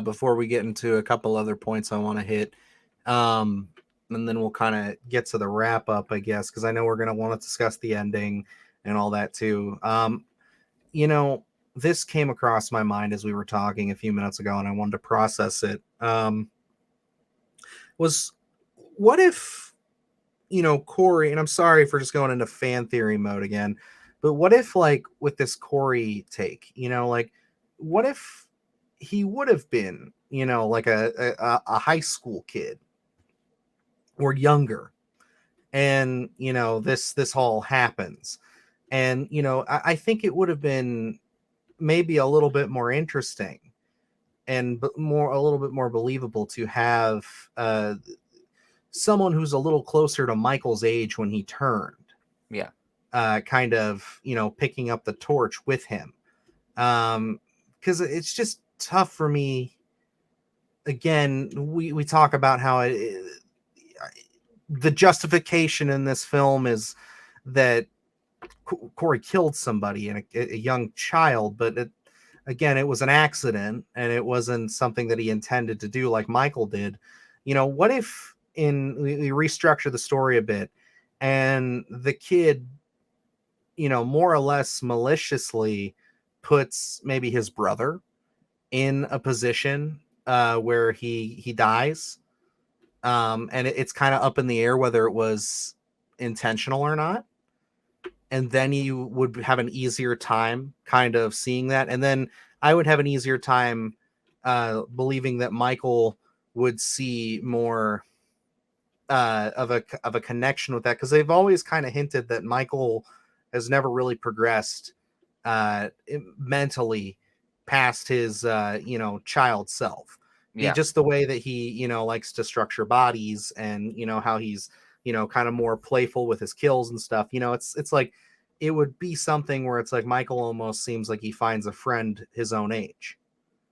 before we get into a couple other points I want to hit. Um, and then we'll kind of get to the wrap up, I guess, because I know we're going to want to discuss the ending and all that too. You know, this came across my mind as we were talking a few minutes ago, and I wanted to process it. Was what if, Corey, and I'm sorry for just going into fan theory mode again, but what if, like, with this Corey take, like, what if he would have been, like a high school kid or younger, and this all happens, and I think it would have been maybe a little bit more interesting and a little bit more believable to have someone who's a little closer to Michael's age when he turned, Yeah. kind of picking up the torch with him, because it's just tough for me. Again, we talk about how the justification in this film is that Corey killed somebody and a young child, but again, it was an accident and it wasn't something that he intended to do like Michael did. What if we restructure the story a bit and the kid, more or less maliciously puts maybe his brother in a position where he dies. And it's kind of up in the air whether it was intentional or not. And then you would have an easier time kind of seeing that. And then I would have an easier time believing that Michael would see more of a connection with that, because they've always kind of hinted that Michael has never really progressed mentally past his child self. Yeah. Just the way that he likes to structure bodies, and how he's kind of more playful with his kills and stuff. It's like it would be something where it's like Michael almost seems like he finds a friend his own age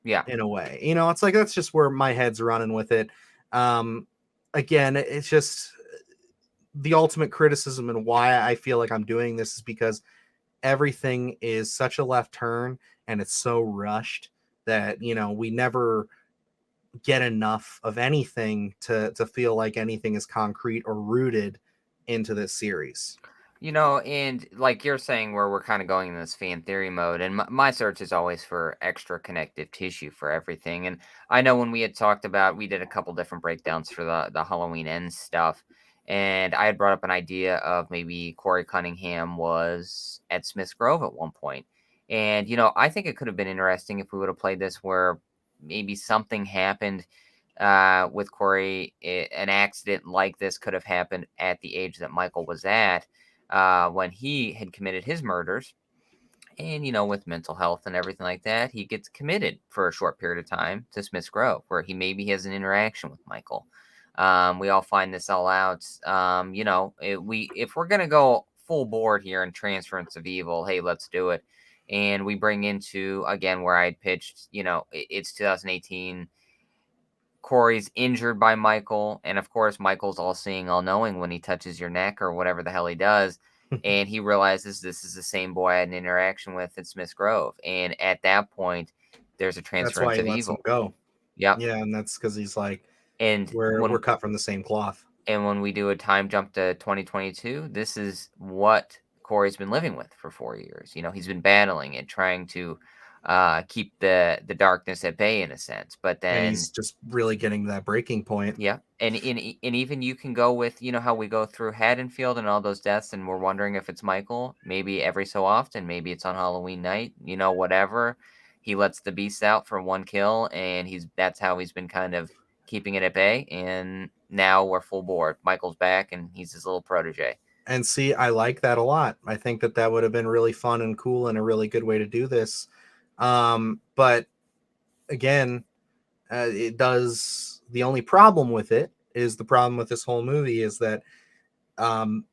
Yeah. in a way. It's like that's just where my head's running with it. um Again, it's just the ultimate criticism, and why I feel like I'm doing this is because everything is such a left turn, and it's so rushed that we never get enough of anything to feel like anything is concrete or rooted into this series. And like you're saying, where we're kind of going in this fan theory mode, and my search is always for extra connective tissue for everything. And I know when we had talked about, we did a couple different breakdowns for the Halloweenends stuff, and I had brought up an idea of maybe Corey Cunningham was at Smith's Grove at one point. And I think it could have been interesting if we would have played this where maybe something happened with Corey. An accident like this could have happened at the age that Michael was at when he had committed his murders. And, with mental health and everything like that, he gets committed for a short period of time to Smith's Grove, where he maybe has an interaction with Michael. We all find this all out. If we're going to go full board here in Transference of Evil, hey, let's do it. And we bring into, again, where I pitched, it's 2018. Corey's injured by Michael, and of course, Michael's all seeing, all knowing when he touches your neck or whatever the hell he does. And he realizes this is the same boy I had an interaction with at Smith's Grove. And at that point, there's a That's why transference he of lets him evil. go. Yep. Yeah, and that's because he's like, And we're cut from the same cloth. when we do a time jump to 2022, this is what Corey's been living with for 4 years. He's been battling it, trying to keep the darkness at bay in a sense. But And then, he's just really getting to that breaking point. yeah, and even you can go with how we go through Haddonfield and all those deaths, and we're wondering if it's Michael. Maybe every so often, maybe it's on Halloween night. Whatever. He lets the beast out for one kill, and that's how he's been kind of keeping it at bay. And now we're full board. Michael's back, and he's his little protege. And see, I like that a lot. I think that would have been really fun and cool and a really good way to do this. But again, it does. The only problem with it is the problem with this whole movie is that um,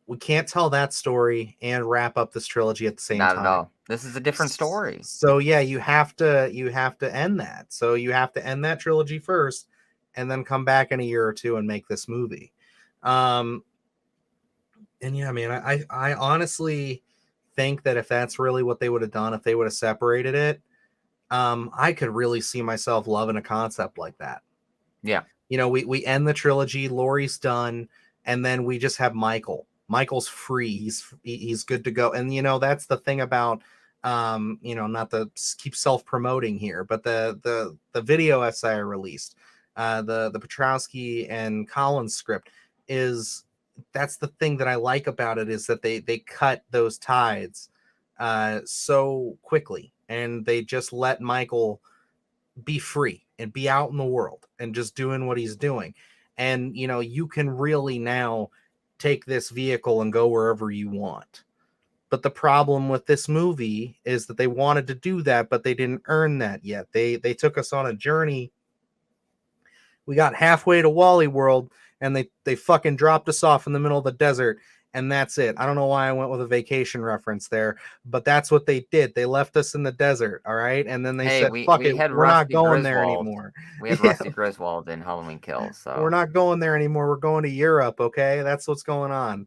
we can't tell that story and wrap up this trilogy at the same Not at time. all. This is a different story. So yeah, you have to end that. So you have to end that trilogy first, and then come back in a year or two and make this movie. Um, and yeah, man, I honestly think that if that's really what they would have done, if they would have separated it, I could really see myself loving a concept like that. Yeah. We end the trilogy, Laurie's done, and then we just have Michael. Michael's free. He's good to go. And that's the thing about not to keep self-promoting here, but the video essay I released, the Petrowski and Collins script is that's the thing that I like about it, is that they cut those tides so quickly, and they just let Michael be free and be out in the world and just doing what he's doing. And you can really now take this vehicle and go wherever you want. But the problem with this movie is that they wanted to do that, but they didn't earn that yet. They took us on a journey. We got halfway to Wally World, and they fucking dropped us off in the middle of the desert, and that's it. I don't know why I went with a vacation reference there, but that's what they did. They left us in the desert, all right? And then they Hey, said, we fuck we it, had we're not Rusty going there Griswold. anymore. We had Yeah, Rusty Griswold in Halloween Kills, we're so not going there anymore. We're going to Europe, okay? That's what's going on.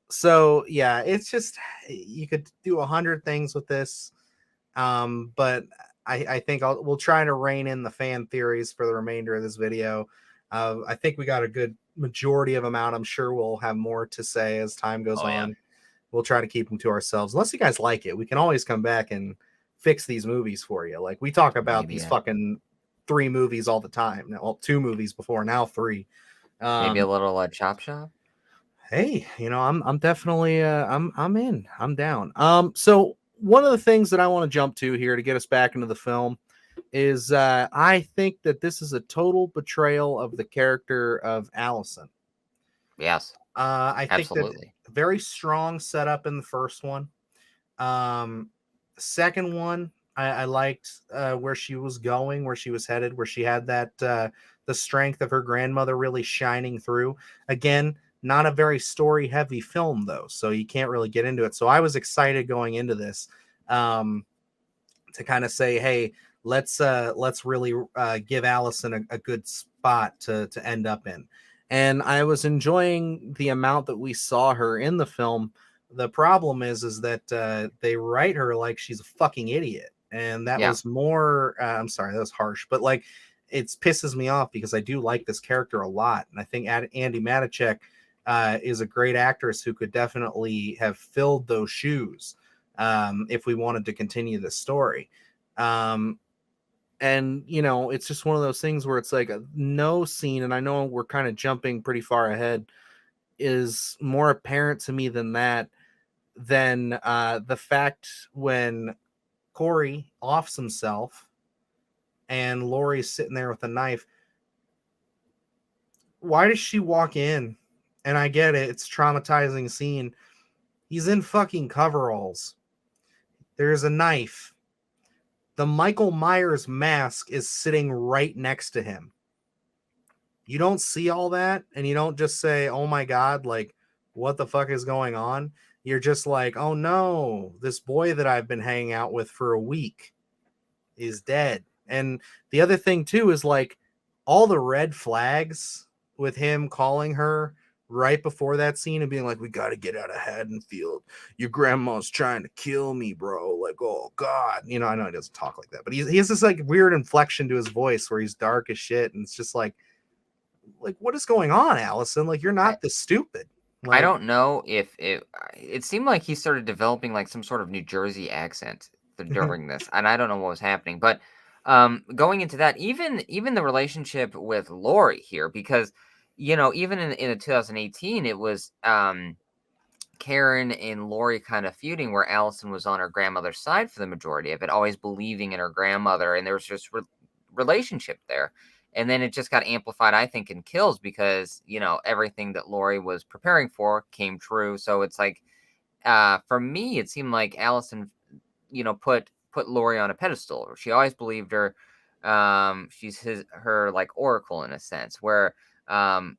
So yeah, it's just, you could do 100 things with this. But I think we'll try to rein in the fan theories for the remainder of this video. I think we got a good majority of them out. I'm sure we'll have more to say as time goes oh yeah. on. we'll try to keep them to ourselves. Unless you guys like it, we can always come back and fix these movies for you. Like we talk about Maybe these a fucking 3 movies all the time. Now, well, 2 movies before, now 3. maybe a Um, little chop shop. hey, I'm definitely I'm in. I'm down. So one of the things that I want to jump to here to get us back into the film is I think that this is a total betrayal of the character of Allison. Yes, I think that absolutely. very strong setup in the first one. Um, second one, I liked where she was going, where she was headed, where she had that the strength of her grandmother really shining through. Again, not a very story heavy film though, so you can't really get into it. So I was excited going into this um, to kind of say, hey, let's really give Allison a good spot to end up in. And I was enjoying the amount that we saw her in the film. The problem is that they write her like she's a fucking idiot, and that Yeah, was more. I'm sorry, that was harsh, but like it pisses me off because I do like this character a lot, and I think Andy Matichek is a great actress who could definitely have filled those shoes if we wanted to continue the story. Um, and it's just one of those things where it's like no scene, and I know we're kind of jumping pretty far ahead, is more apparent to me than the fact when Corey offs himself and Lori's sitting there with a knife. Why does she walk in? And I get it, it's traumatizing scene. He's in fucking coveralls. There's a knife. The Michael Myers mask is sitting right next to him. You don't see all that and you don't just say, oh my God, like, what the fuck is going on? You're just like, oh no, this boy that I've been hanging out with for a week is dead. And the other thing, too, is like all the red flags with him calling her right before that scene and being like, we got to get out of Haddonfield. Your grandma's trying to kill me, bro. Like, oh God. I know he doesn't talk like that, but he has this like weird inflection to his voice where he's dark as shit. And it's just like what is going on, Allison? Like you're I not this stupid. I Like don't know if it seemed like he started developing like some sort of New Jersey accent during this, and I don't know what was happening. But going into that, even the relationship with Lori here, because even in 2018, it was Karen and Lori kind of feuding where Allison was on her grandmother's side for the majority of it, always believing in her grandmother, and there was just relationship there. And then it just got amplified, I think, in Kills because everything that Lori was preparing for came true. So it's like, for me, it seemed like Allison, put Lori on a pedestal. She always believed her. She's her like oracle in a sense, where um,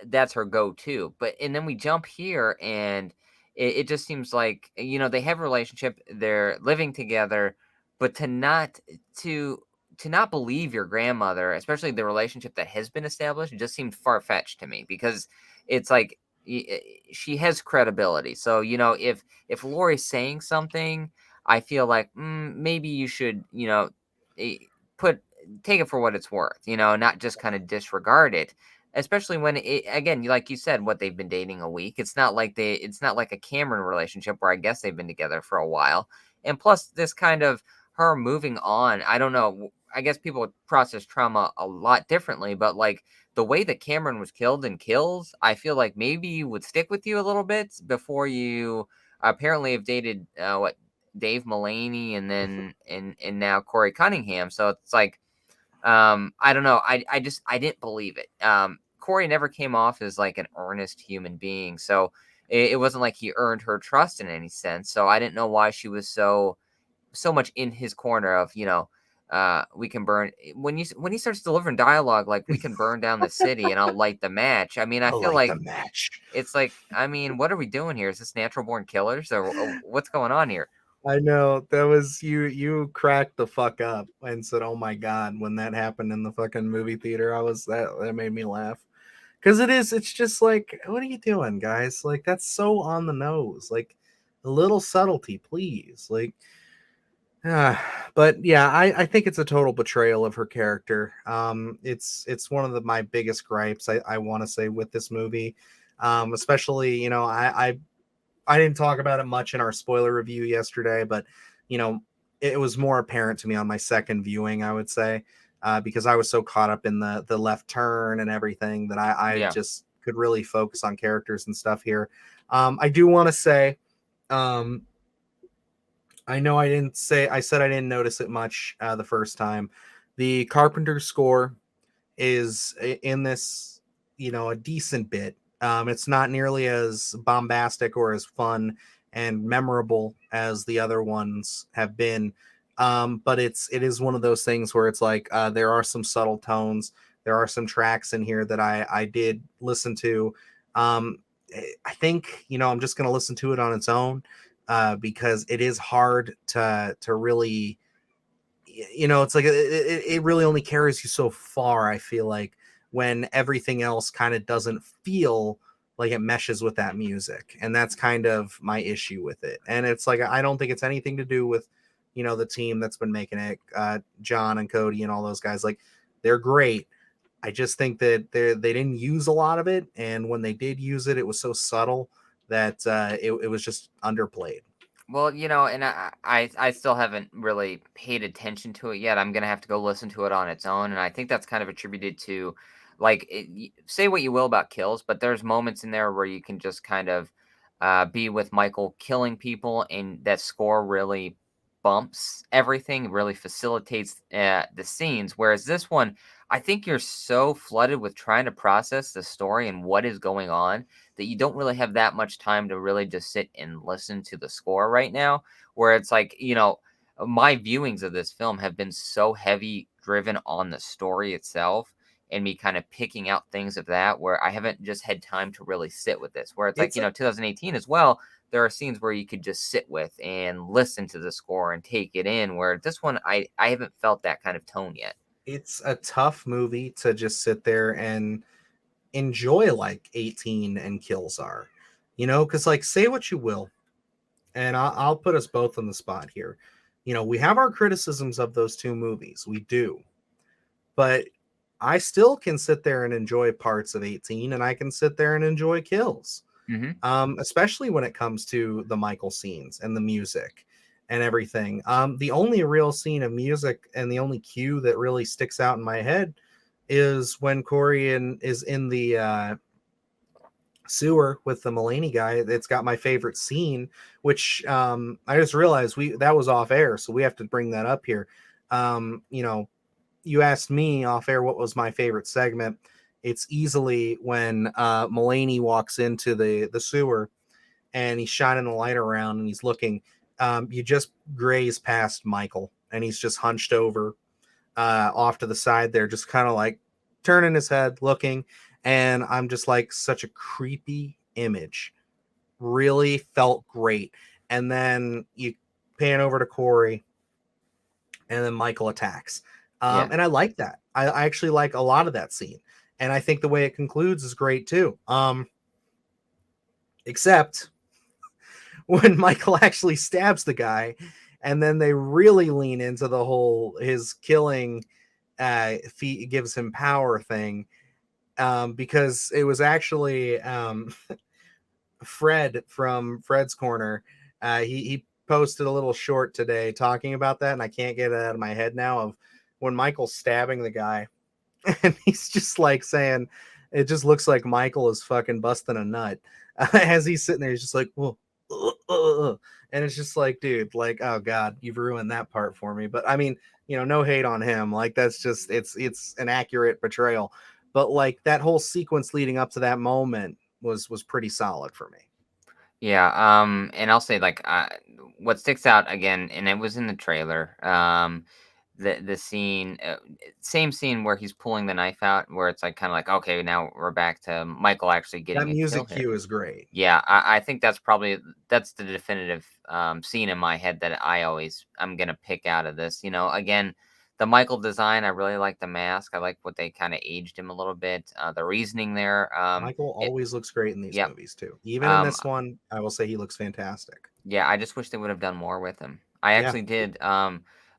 that's her go-to. But and then we jump here and it just seems like they have a relationship, they're living together, but to to not believe your grandmother, especially the relationship that has been established, it just seemed far-fetched to me because it's like she has credibility. So if Lori's saying something, I feel like maybe you should eh, put take it for what it's worth, not just kind of disregard it, especially when again, like you said, what they've been dating a week. It's not like a Cameron relationship where I guess they've been together for a while. And plus this kind of her moving on, I don't know. I guess people process trauma a lot differently, but like the way that Cameron was killed in Kills, I feel like maybe would stick with you a little bit before you apparently have dated what Dave Mulaney and then and now Corey Cunningham. So it's like I don't know. I didn't believe it. Corey never came off as like an earnest human being, so it wasn't like he earned her trust in any sense. So I didn't know why she was so much in his corner of we can burn when he starts delivering dialogue like we can burn down the city and I'll light the match. I mean, I I feel like the like match. it's like, I mean, what are we doing here? Is this natural born killers or what's going on here? I know that was you cracked the fuck up and said, "Oh my God," when that happened in the fucking movie theater. That made me laugh. Cuz it's just like, what are you doing, guys? Like that's so on the nose. Like a little subtlety, please. Like but yeah, I think it's a total betrayal of her character. It's one of my biggest gripes I want to say with this movie. Especially, I didn't talk about it much in our spoiler review yesterday, but you know, it was more apparent to me on my second viewing, I would say, because I was so caught up in the left turn and everything that I Yeah. just could really focus on characters and stuff here. I do want to say, um, I know I said I didn't notice it much the first time. The Carpenter score is in this, a decent bit. It's not nearly as bombastic or as fun and memorable as the other ones have been. But it is one of those things where it's like there are some subtle tones. There are some tracks in here that I did listen to. Um, I think I'm just gonna listen to it on its own because it is hard to really it's like it really only carries you so far. I feel like when everything else kind of doesn't feel like it meshes with that music, and that's kind of my issue with it. And it's like I don't think it's anything to do with the team that's been making it, John and Cody and all those guys. Like they're great. I just think that they didn't use a lot of it, and when they did use it, it was so subtle that it was just underplayed. Well, and I still haven't really paid attention to it yet. I'm gonna have to go listen to it on its own, and I think that's kind of attributed to, like, say what you will about kills, but there's moments in there where you can just kind of be with Michael killing people, and that score really bumps everything, really facilitates the scenes. Whereas this one, I think you're so flooded with trying to process the story and what is going on that you don't really have that much time to really just sit and listen to the score right now. Where it's like, my viewings of this film have been so heavy driven on the story itself and me kind of picking out things of that where I haven't just had time to really sit with this. Where it's like, It's a 2018 as well, there are scenes where you could just sit with and listen to the score and take it in. Where this one, I haven't felt that kind of tone yet. it's a tough movie to just sit there and enjoy like 18 and kills are, because like say what you will, and I'll put us both on the spot here. We have our criticisms of those two movies, we do, but I still can sit there and enjoy parts of 18, and I can sit there and enjoy kills, Hmm. especially when it comes to the Michael scenes and the music and everything. The only real scene of music and the only cue that really sticks out in my head is when Corey is in the sewer with the Mulaney guy. It's got my favorite scene, which I just realized we that was off air, so we have to bring that up here. Um, you know, you asked me off air what was my favorite segment. It's easily when Mulaney walks into the sewer and he's shining the light around and he's looking. You just graze past Michael and he's just hunched over off to the side there, just kind of like turning his head, looking. And I'm just like, such a creepy image. Really felt great. And then you pan over to Corey, and then Michael attacks. Yeah. And I like that. I actually like a lot of that scene. And I think the way it concludes is great too. Except when Michael actually stabs the guy, and then they really lean into the whole his killing gives him power thing, because it was actually Fred from Fred's Corner. He posted a little short today talking about that, and I can't get it out of my head now. Of when Michael's stabbing the guy, and he's just like saying, "It just looks like Michael is fucking busting a nut," as he's sitting there. He's just like, "Whoa." And it's just like, dude, like, oh god, you've ruined that part for me. But I mean, no hate on him. Like that's just it's an accurate portrayal. But like that whole sequence leading up to that moment was pretty solid for me. Yeah, and I'll say like what sticks out again, and it was in the trailer. The scene, same scene where he's pulling the knife out, where it's like kind of like okay, now we're back to Michael actually That getting a kill music here. cue is great. Yeah, I think that's the definitive scene in my head that I'm gonna pick out of this. Again, the Michael design, I really like the mask. I like what they kind of aged him a little bit. The reasoning there, Michael it, always looks great in these yep. movies too. Even in Um, this one, I will say he looks fantastic. Yeah, I just wish they would have done more with him. I Yeah, actually did,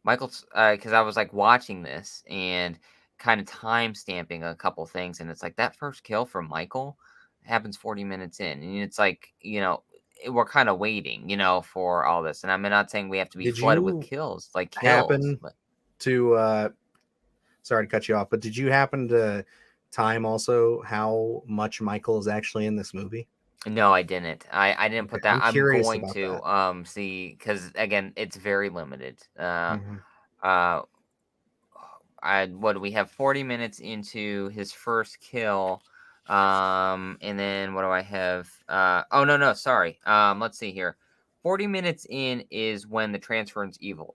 Michael's because I was, like, watching this and kinda time stamping a couple things, and it's like, that first kill from Michael happens 40 minutes in, and it's like, we're kind of waiting, for all this. And I'm not saying we have to be Did flooded with you kills, happen but to sorry to cut you off, but did you happen to time also how much Michael is actually in this movie? no, I didn't. I didn't Okay, put that. I'm I'm curious going about to that. see, because again, it's very limited. Hmm. Uh, what do we have? 40 minutes into his first kill. And then what do I have? Oh no, no, sorry. Let's see here. 40 minutes in is when the transference evil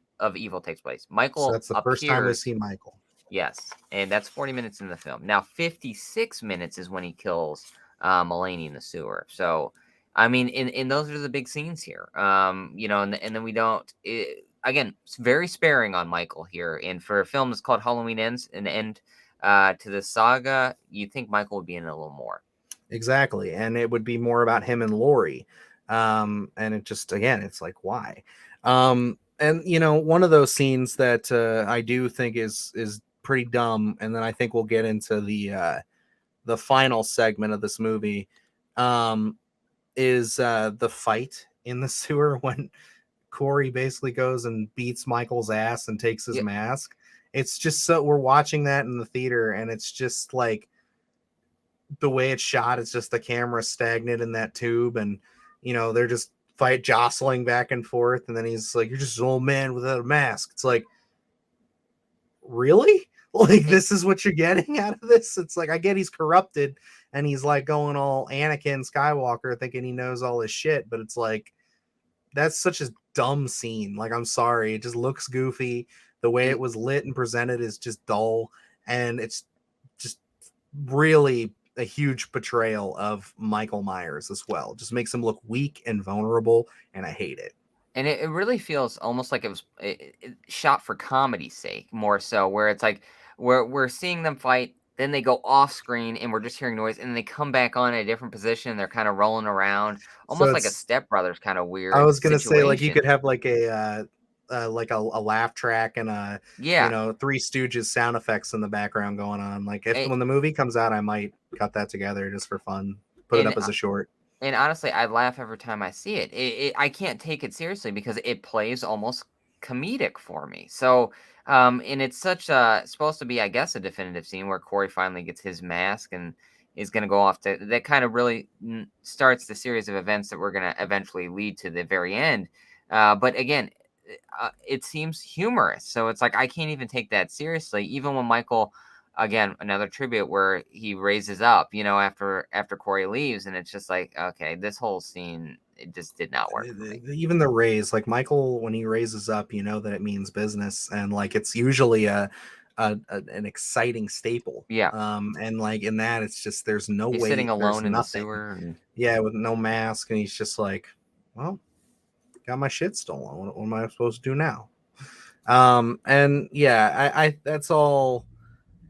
takes place. So Michael that's the first time we see appears. Michael. Yes, and that's 40 minutes in the film. Now 56 minutes is when he kills Mulaney in the sewer. So, I mean, and those are the big scenes here. And then we don't. Again, it's very sparing on Michael here. And for a film that's called Halloweenends, an end to the saga, you'd think Michael would be in it a little more. Exactly. And it would be more about him and Lori. And it just, again, it's like, why? And one of those scenes that I do think is pretty dumb, and then I think we'll get into the final segment of this movie, um, is the fight in the sewer when Corey basically goes and beats Michael's ass and takes his Yeah, mask. It's just so we're watching that in the theater, and it's just like the way it's shot. It's just the camera stagnant in that tube, and they're just fight jostling back and forth, and then he's like, "You're just an old man without a mask." It's like, really? Like, and, this is what you're getting out of this? It's like, I get he's corrupted and he's like going all Anakin Skywalker thinking he knows all his shit, but it's like, that's such a dumb scene. Like, I'm sorry, it just looks goofy. The way it it, was lit and presented is just dull, and it's just really a huge betrayal of Michael Myers as well. Just makes him look weak and vulnerable, and I hate it. And it really feels almost like it was shot for comedy's sake, more so, where it's like we're seeing them fight, then they go off screen, and we're just hearing noise, and then they come back on in a different position. They're kind of rolling around, So almost like a it's Step Brothers kind of I weird was gonna say, like, you situation. could have like a laugh track and a Yeah, Three Stooges sound effects in the background going on. Like, if and when the movie comes out, I might cut that together just for fun. Put it and up as a short. And honestly, I laugh every time I see it. I can't take it seriously because it plays almost comedic for me. So, and it's such a supposed to be, I guess, a definitive scene where Corey finally gets his mask and is going to go off to that kind of really starts the series of events that we're going to eventually lead to the very end. But again, it seems humorous. So it's like I can't even take that seriously, even when Michael again another tribute where he raises up after Corey leaves, and it's just like, okay, this whole scene, it just did not work for me. Even the raise, like Michael, when he raises up, you know that it means business, and like it's usually an exciting staple. Yeah, And like in that, it's just there's no he's sitting weight, there's alone in the nothing. sewer, and Yeah, with no mask, and he's just like, well, got my shit stolen. What am I supposed to do now? And yeah, I that's all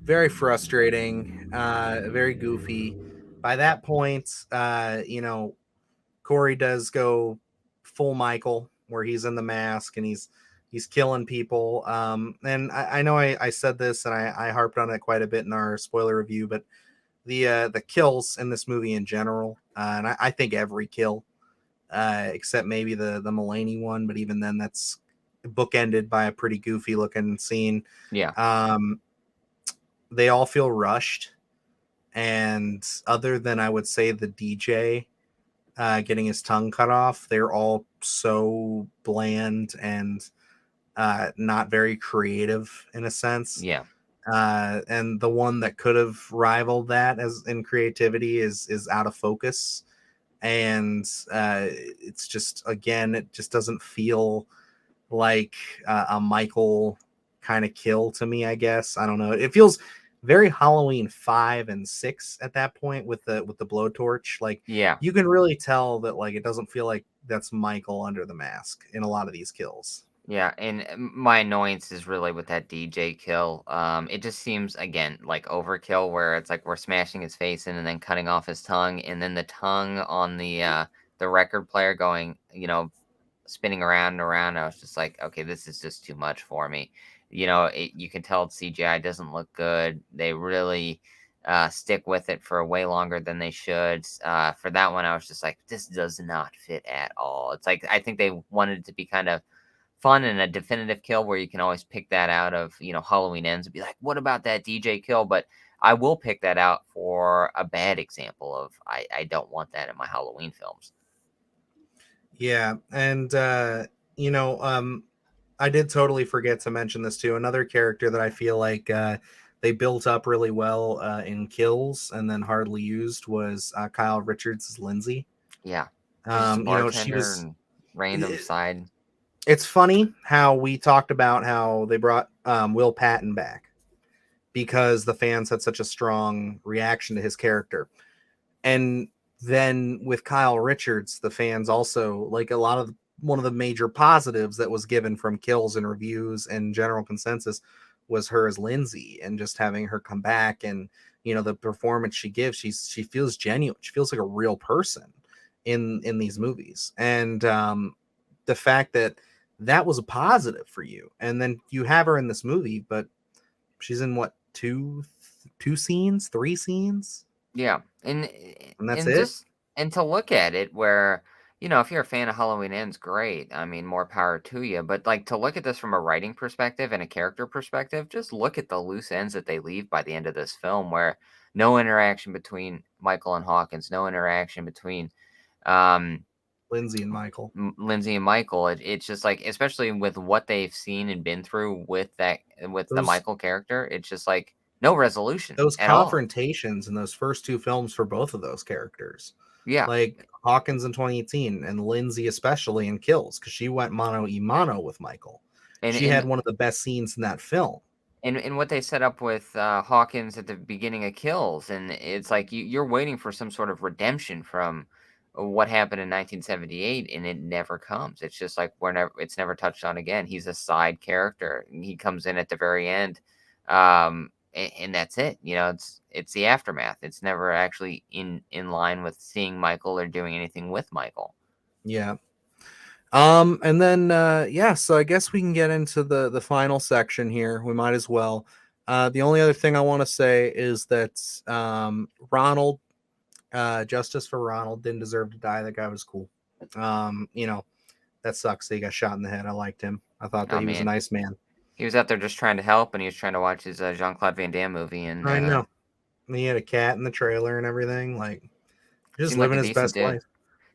very frustrating, very goofy. By that point, Corey does go full Michael, where he's in the mask and he's killing people. And I know I said this and I harped on it quite a bit in our spoiler review, but the kills in this movie in general, and I think every kill, except maybe the Mulaney one, but even then that's bookended by a pretty goofy looking scene. yeah, Um, they all feel rushed, and other than I would say the DJ getting his tongue cut off, they're all so bland and not very creative in a sense. yeah, And the one that could have rivaled that as in creativity is out of focus, and it's just, again, it just doesn't feel like a Michael kind of kill to me. I guess I don't know. It feels very Halloween 5 and 6 at that point with the blowtorch. Like, yeah. you can really tell that, like, it doesn't feel like that's Michael under the mask in a lot of these kills. Yeah, and my annoyance is really with that DJ kill. It just seems again like overkill, where it's like we're smashing his face in and then cutting off his tongue, and then the tongue on the record player going, spinning around and around. I was just like, okay, this is just too much for me. You can tell CGI doesn't look good. They really stick with it for way longer than they should. For that one, I was just like, this does not fit at all. It's like I think they wanted it to be kind of fun and a definitive kill where you can always pick that out of, Halloweenends and be like, what about that DJ kill? But I will pick that out for a bad example of I don't want that in my Halloween films. Yeah, and I did totally forget to mention this too. Another character that I feel like they built up really well in Kills and then hardly used was Kyle Richards' Lindsay. Yeah. She's just a She bartender was. and random side. It's funny how we talked about how they brought Will Patton back because the fans had such a strong reaction to his character. And then with Kyle Richards, the fans also like one of the major positives that was given from kills and reviews and general consensus was her as Lindsay and just having her come back and the performance she gives, she feels genuine. She feels like a real person in these movies. And the fact that was a positive for you. And then you have her in this movie, but she's in what, two scenes, three scenes, Yeah, and and that's and it. just and to look at it where, if you're a fan of Halloween Ends, great. I mean, more power to you. But like to look at this from a writing perspective and a character perspective, just look at the loose ends that they leave by the end of this film, where no interaction between Michael and Hawkins, no interaction between um, Lindsay and Michael. Lindsay and Michael. It's just like, especially with what they've seen and been through with the Those Michael character, it's just like no resolution those at all. confrontations in those first two films for both of those characters, Yeah. like Hawkins in 2018 and Lindsay especially in Kills, because she went mano y mano with Michael. And She and had one of the best scenes in that film. and what they set up with Hawkins at the beginning of Kills, and it's like you're waiting for some sort of redemption from what happened in 1978, and it never comes. It's just like it's never touched on again. He's a side character, and he comes in at the very end, and that's it. It's the aftermath. It's never actually in line with seeing Michael or doing anything with Michael. Yeah. And then yeah, so I guess we can get into the final section here. We might as well. The only other thing I want to say is that Ronald, justice for Ronald, didn't deserve to die. That guy was cool. That sucks that he got shot in the head. I liked him. I thought that Oh he was a man, nice man. he was out there just trying to help, and he was trying to watch his Jean Claude Van Damme movie, and I know. He had a cat in the trailer and everything, like just seemed like living a his decent best dude. life.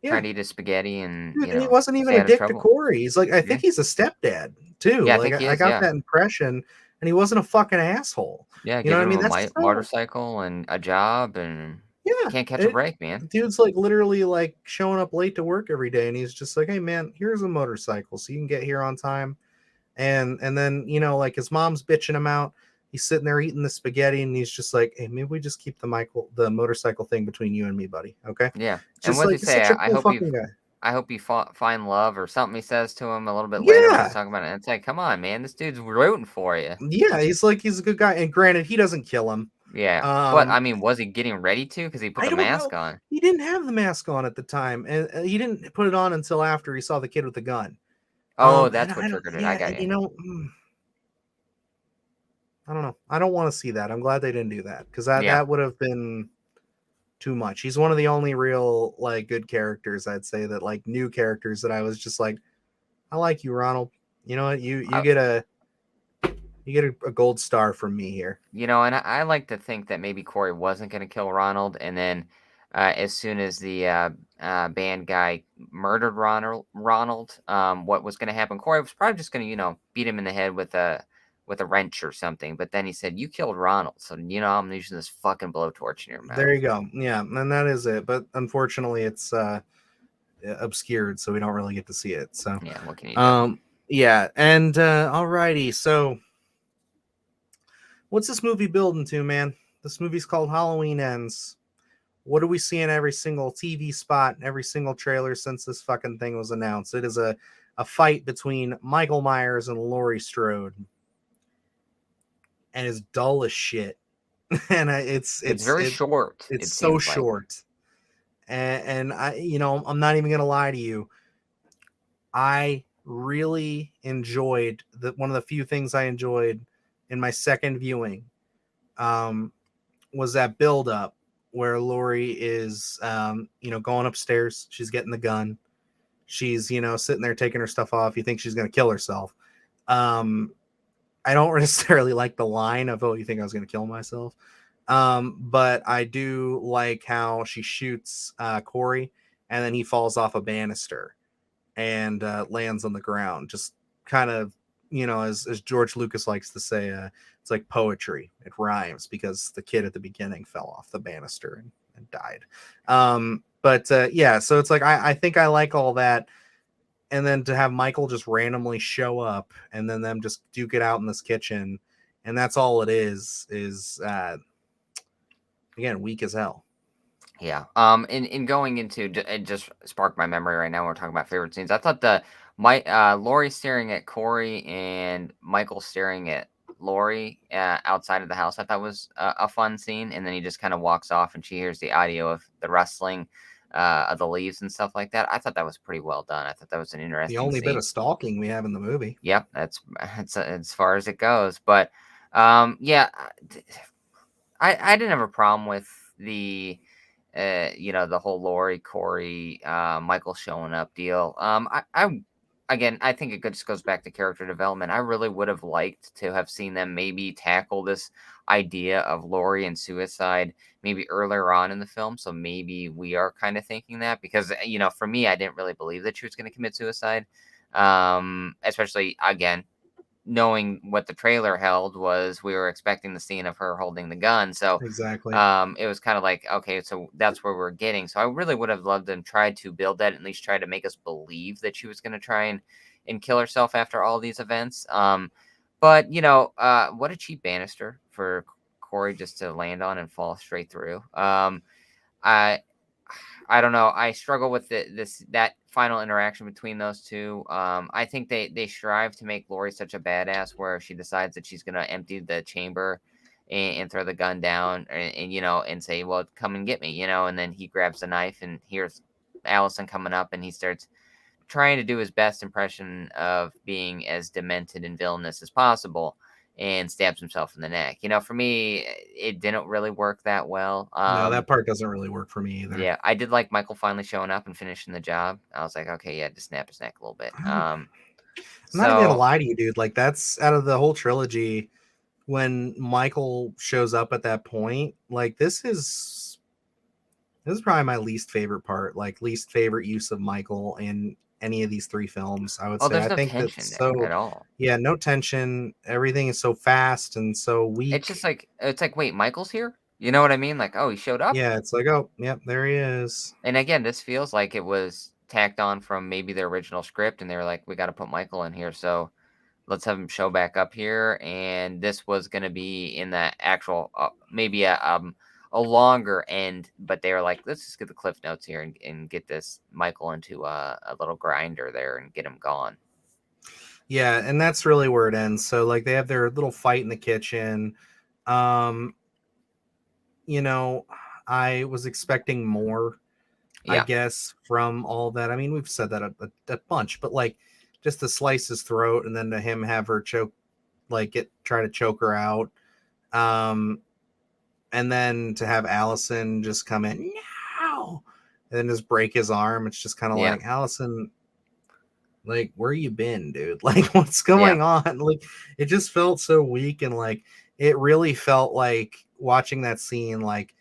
Yeah. Trying to eat his spaghetti and, Dude, and he wasn't even stay a out of dick to trouble. Corey. He's like, I think Yeah. he's a stepdad too. Yeah, I Like think he I is, got yeah. that impression, and he wasn't a fucking asshole. Yeah, You know what I giving mean? him a That's just not. motorcycle and a job, and Yeah, can't catch a it, break, man. dude's like literally like showing up late to work every day, and he's just like, "Hey man, here's a motorcycle, so you can get here on time." And then like his mom's bitching him out. He's sitting there eating the spaghetti, and he's just like, "Hey, maybe we just keep the motorcycle thing between you and me, buddy. Okay?" Yeah, and Just what does like he say? such a cool fucking guy. I hope you find love or something he says to him a little bit later when he's Yeah, talking about it. And it's like, come on, man, this dude's rooting for you. yeah. He's like he's a good guy, and granted, he doesn't kill him. Yeah, but I Um, mean, was he getting ready to? Because he put I the don't know. mask on. He didn't have the mask on at the time, and he didn't put it on until after he saw the kid with the gun. Oh, And that's what I don't, triggered it. I yeah, got and you. I don't know. I don't want to see that. I'm glad they didn't do that because Yeah. that would have been too much. He's one of the only real like good characters I'd say that like new characters that I was just like, I like you, Ronald. You know what? You get a gold star from me here. And I like to think that maybe Corey wasn't going to kill Ronald, and then as soon as the band guy murdered Ronald, what was going to happen? Corey was probably just going to, beat him in the head with a wrench or something. But then he said, "You killed Ronald, so I'm using this fucking blowtorch in your There mouth." you go. Yeah, and that is it. But unfortunately, it's obscured, so we don't really get to see it. So, Yeah, what can you do? yeah, and alrighty. So, what's this movie building to, man? This movie's called Halloweenends. What do we see in every single TV spot, every single trailer since this fucking thing was announced? It is a fight between Michael Myers and Laurie Strode, and it's dull as shit. And It's very short. it's It so seems like. short. And I, I'm not even gonna lie to you. I really enjoyed one of the few things I enjoyed in my second viewing. Um, was that build up where Lori is, going upstairs. She's getting the gun. She's, sitting there taking her stuff off. You think she's going to kill herself. Um, I don't necessarily like the line of, "Oh, you think I was going to kill myself?" But I do like how she shoots Corey, and then he falls off a banister and lands on the ground. Just kind of, as George Lucas likes to say, it's like poetry. It rhymes because the kid at the beginning fell off the banister and died. But yeah, so it's like I think I like all that. And then to have Michael just randomly show up and then them just duke it out in this kitchen, and that's all it is again, weak as hell. Yeah. In going into it just sparked my memory right now. We're talking about favorite scenes. I thought Lori staring at Corey and Michael staring at Lori outside of the house. I thought was a fun scene. And then he just kind of walks off, and she hears the audio of the rustling of the leaves and stuff like that. I thought that was pretty well done. I thought that was an The interesting only bit scene. of stalking we have in the movie. Yep, that's as far as it goes. But yeah, I didn't have a problem with the the whole Lori, Corey, Michael showing up deal. Again, I think it just goes back to character development. I really would have liked to have seen them maybe tackle this idea of Lori and suicide maybe earlier on in the film. So maybe we are kind of thinking that because, for me, I didn't really believe that she was going to commit suicide. Especially again, knowing what the trailer held was we were expecting the scene of her holding the gun. So Exactly. it was kind of like, okay, so that's where we're getting. So I really would have loved them try to build that, at least try to make us believe that she was going to try and kill herself after all these events. But what a cheap banister for Corey just to land on and fall straight through. I I don't know. I struggle with that final interaction between those two. I think they strive to make Lori such a badass where she decides that she's gonna empty the chamber and throw the gun down and say, "Well, come and get me," and then he grabs the knife and hears Allison coming up and he starts trying to do his best impression of being as demented and villainous as possible and stabs himself in the neck. For me, it didn't really work that well. No, that part doesn't really work for me either. Yeah, I did like Michael finally showing up and finishing the job. I was like, okay, yeah, just snap his neck a little bit. I'm not even gonna So lie to you, dude. Like that's out of the whole trilogy. When Michael shows up at that point, like this is probably my least favorite part. Like least favorite use of Michael in any of these three films. I would say. there's I no think that's tension there so. at all. Yeah, no tension. Everything is so fast and so It's just weak. like wait, Michael's here? You know what I mean? Like, oh, he showed up? Yeah, it's like, oh, yep, there he is. And again, this feels like it was tacked on from maybe the original script, and they were like, we got to put Michael in here, so let's have him show back up here. And this was going to be in that actual, maybe a longer end, but they were like, let's just get the cliff notes here and get this Michael into a little grinder there and get him gone. Yeah, and that's really where it ends. So like they have their little fight in the kitchen. Um, you know, I was expecting more, I Yeah, guess, from all that. I mean, we've said that a bunch, but like just to slice his throat and then to him have her choke, like try to choke her out. Um, and then to have Allison just come in, no, and then just break his arm. It's just kind of yeah, like, Allison, like, where you been, dude? Like, what's yeah, going on? Like, it just felt so weak, and like it really felt like watching that scene, like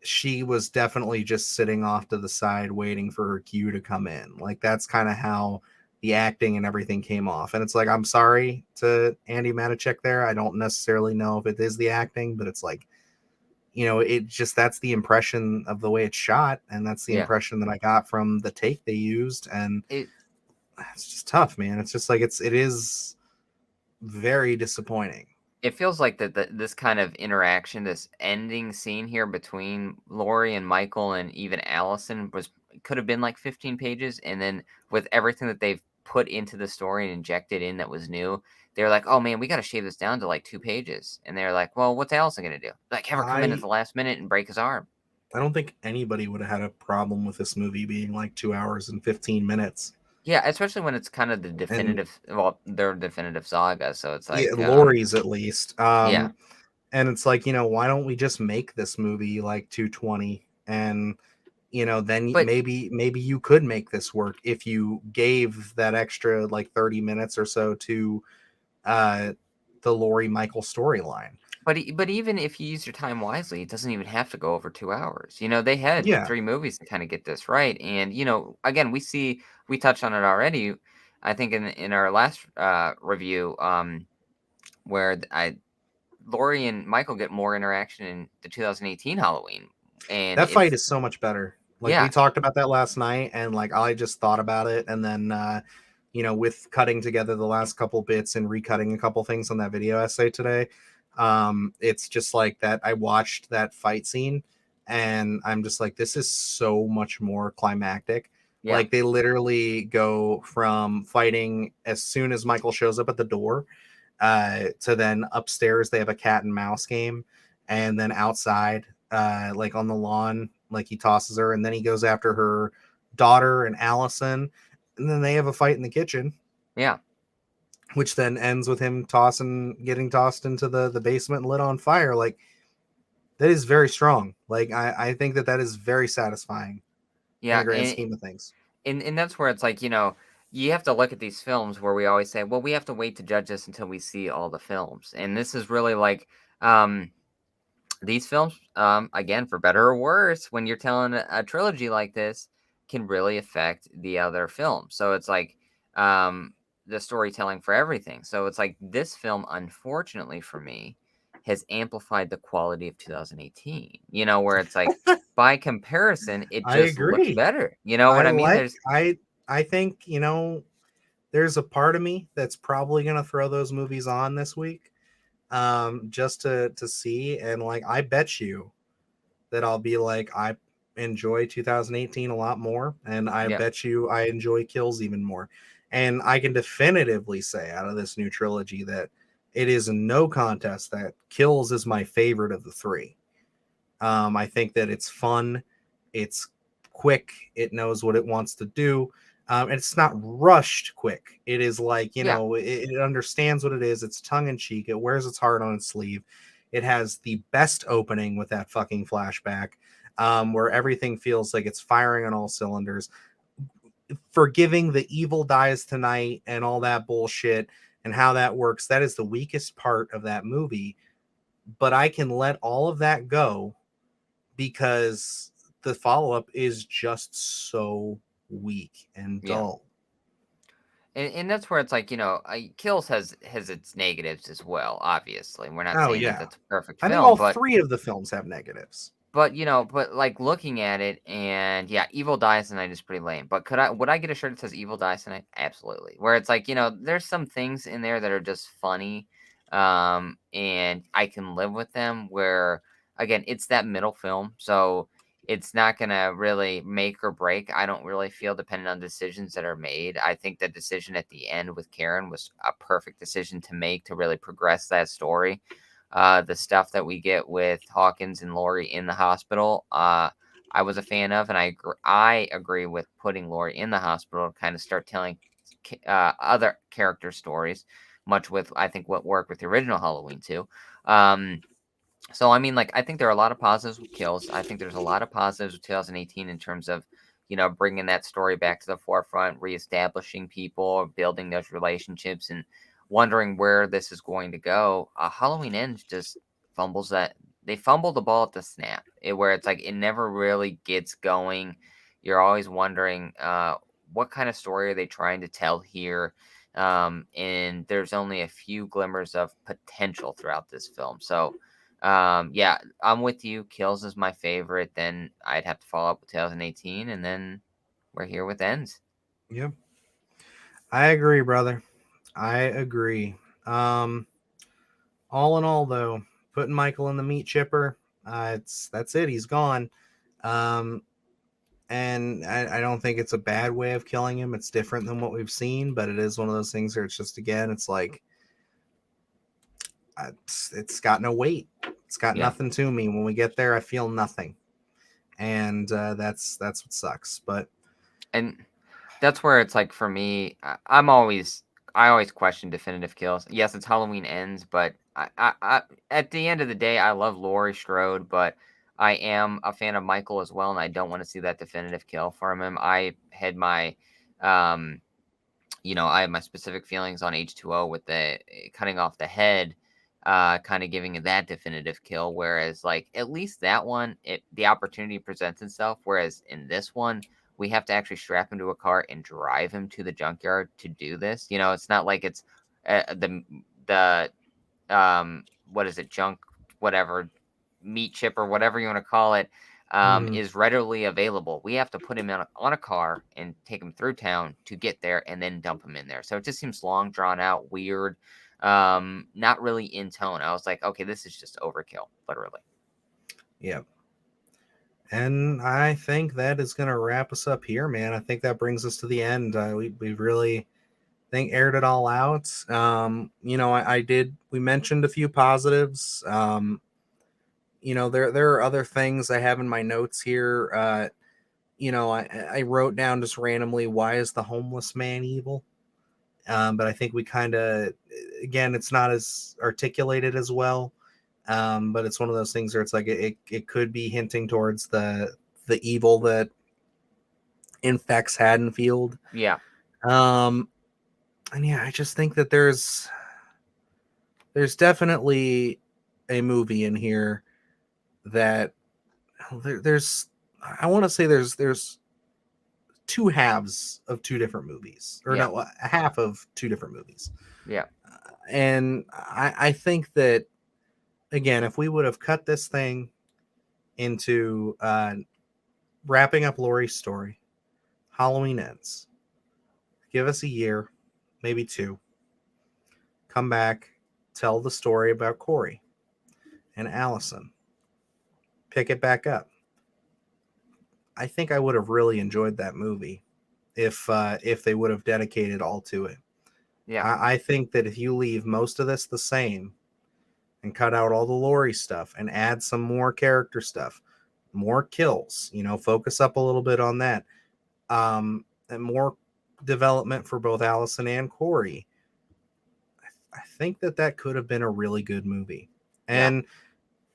she was definitely just sitting off to the side waiting for her cue to come in. Like that's kind of how the acting and everything came off. And it's like, I'm sorry to Andy Manichek there. I don't necessarily know if it is the acting, but it's like, it just, that's the impression of the way it's shot, and that's the yeah. impression that I got from the take they used. And It it's just tough, man. It's just like it is very disappointing. it feels like this kind of interaction, this ending scene here between Lori and Michael and even Allison could have been like 15 pages, and then with everything that they've put into the story and injected in that was new, they're like, "Oh man, we got to shave this down to like 2 pages." And they're like, "Well, what's Allison gonna do? Like, have her come in at I the last minute and break his arm?" I don't think anybody would have had a problem with this movie being like 2 hours and 15 minutes. Yeah, especially when it's kind of And their definitive saga. So it's yeah, like, Lori's at least. yeah, And it's like, why don't we just make this movie like 220, and then But maybe you could make this work if you gave that extra like 30 minutes or so to uh the Laurie Michael storyline. but even if you use your time wisely, it doesn't even have to go over 2 hours. They had Yeah, 3 movies to kinda get this right, and, again, we touched on it already, I think in our last, review, where Laurie and Michael get more interaction in the 2018 Halloween, and that fight it's is so much better. Like, we yeah, talked about that last night, and like I just thought about it, and then with cutting together the last couple bits and recutting a couple things on that video essay today, it's just like that I watched that fight scene, and I'm just like, this is so much more climactic. yeah, Like, they literally go from fighting as soon as Michael shows up at the door, to then upstairs they have a cat and mouse game, and then outside, like on the lawn, like he tosses her, and then he goes after her daughter and Allison, and then they have a fight in the kitchen, yeah. which then ends with him getting tossed into the basement and lit on fire. Like, that is very strong. Like, I think that is very satisfying in Yeah, the grand scheme of things. and that's where it's like, you have to look at these films where we always say, "Well, we have to wait to judge this until we see all the films." And this is really like, these films, again, for better or worse, when you're telling a trilogy like this, can really affect the other films. So it's like, um, the storytelling for everything. So it's like this film, unfortunately for me, has amplified the quality of 2018. Where it's like, by comparison, it I just looks agree. better. You know I what I mean? like There's I think, there's a part of me that's probably gonna throw those movies on this week, just to see, and like I bet you that I'll be like, I enjoy 2018 a lot more, and I yeah, bet you I enjoy Kills even more. And I can definitively say out of this new trilogy that it is no contest that Kills is my favorite of the three. I think that it's fun, it's quick, it knows what it wants to do. And it's not rushed quick. It is like, yeah, it understands what it is. It's tongue in cheek. It wears its heart on its sleeve. It has the best opening with that fucking flashback, where everything feels like it's firing on all cylinders. Forgiving the evil dies tonight and all that bullshit and how that works. That is the weakest part of that movie. But I can let all of that go because the follow up is just so weak and yeah. dull. And that's where it's like, Kills has its negatives as well. Obviously, we're not Oh saying that yeah, that's a perfect I think film, all but three of the films have negatives. but like looking at it, and yeah, Evil Dies Tonight is pretty lame. But would I get a shirt that says Evil Dies Tonight? Absolutely. Where it's like, there's some things in there that are just funny, and I can live with them. Where again, it's that middle film, so it's not gonna really make or break. I don't really feel, depending on decisions that are made. I think the decision at the end with Karen was a perfect decision to make to really progress that story. The stuff that we get with Hawkins and Laurie in the hospital, I was a fan of, and I agree with putting Laurie in the hospital to kind of start telling other character stories, much with I think what worked with the original Halloween too. So I mean, like, I think there are a lot of positives with Kills. I think there's a lot of positives with 2018 in terms of, bringing that story back to the forefront, reestablishing people, building those relationships, and wondering where this is going to go. Halloweenends just fumbles that. They fumble the ball at the snap, where it's like it never really gets going. You're always wondering, what kind of story are they trying to tell here? And there's only a few glimmers of potential throughout this film. So, yeah, I'm with you. Kills is my favorite. Then I'd have to follow up with 2018, and then we're here with Ends. Yeah, I agree, brother. I agree. Um, all in all, though, putting Michael in the meat chipper, that's it. He's gone. Um, and I don't think it's a bad way of killing him. It's different than what we've seen, but it is one of those things where it's just, again, it's like it's got no weight. It's got Yeah, nothing to me. When we get there, I feel nothing, and that's what sucks. But and that's where it's like for me, I always question definitive kills. Yes, it's Halloween Ends, but at the end of the day, I love Laurie Strode, but I am a fan of Michael as well, and I don't want to see that definitive kill from him. Um, I have my specific feelings on H2O with the cutting off the head, kind of giving it that definitive kill. Whereas, like, at least that one, the opportunity presents itself. Whereas in this one, we have to actually strap him to a car and drive him to the junkyard to do this. It's not like it's the what is it, junk, whatever, meat chip or whatever you want to call it, Mhm. is readily available. We have to put him on a car and take him through town to get there and then dump him in there. So it just seems long, drawn out, weird, not really in tone. I was like, okay, this is just overkill, literally. Yeah. And I think that is going to wrap us up here, man. I think that brings us to the end. We really think aired it all out. We mentioned a few positives. There are other things I have in my notes here. I wrote down just randomly, why is the homeless man evil? But I think we kind of, again, it's not as articulated as well. But it's one of those things where it's like it could be hinting towards the evil that infects Haddonfield. Yeah, Um, and yeah, I just think that there's definitely a movie in here that there's I want to say there's two halves of two different movies, or yeah, no, a half of two different movies. yeah, And I think that, again, if we would have cut this thing into wrapping up Laurie's story, Halloweenends, give us a year, maybe two, come back, tell the story about Corey and Allison, pick it back up. I think I would have really enjoyed that movie if they would have dedicated all to it. yeah, I think that if you leave most of this the same and cut out all the Lori stuff and add some more character stuff, more kills, focus up a little bit on that, and more development for both Allison and Corey, I think that could have been a really good movie. yeah, And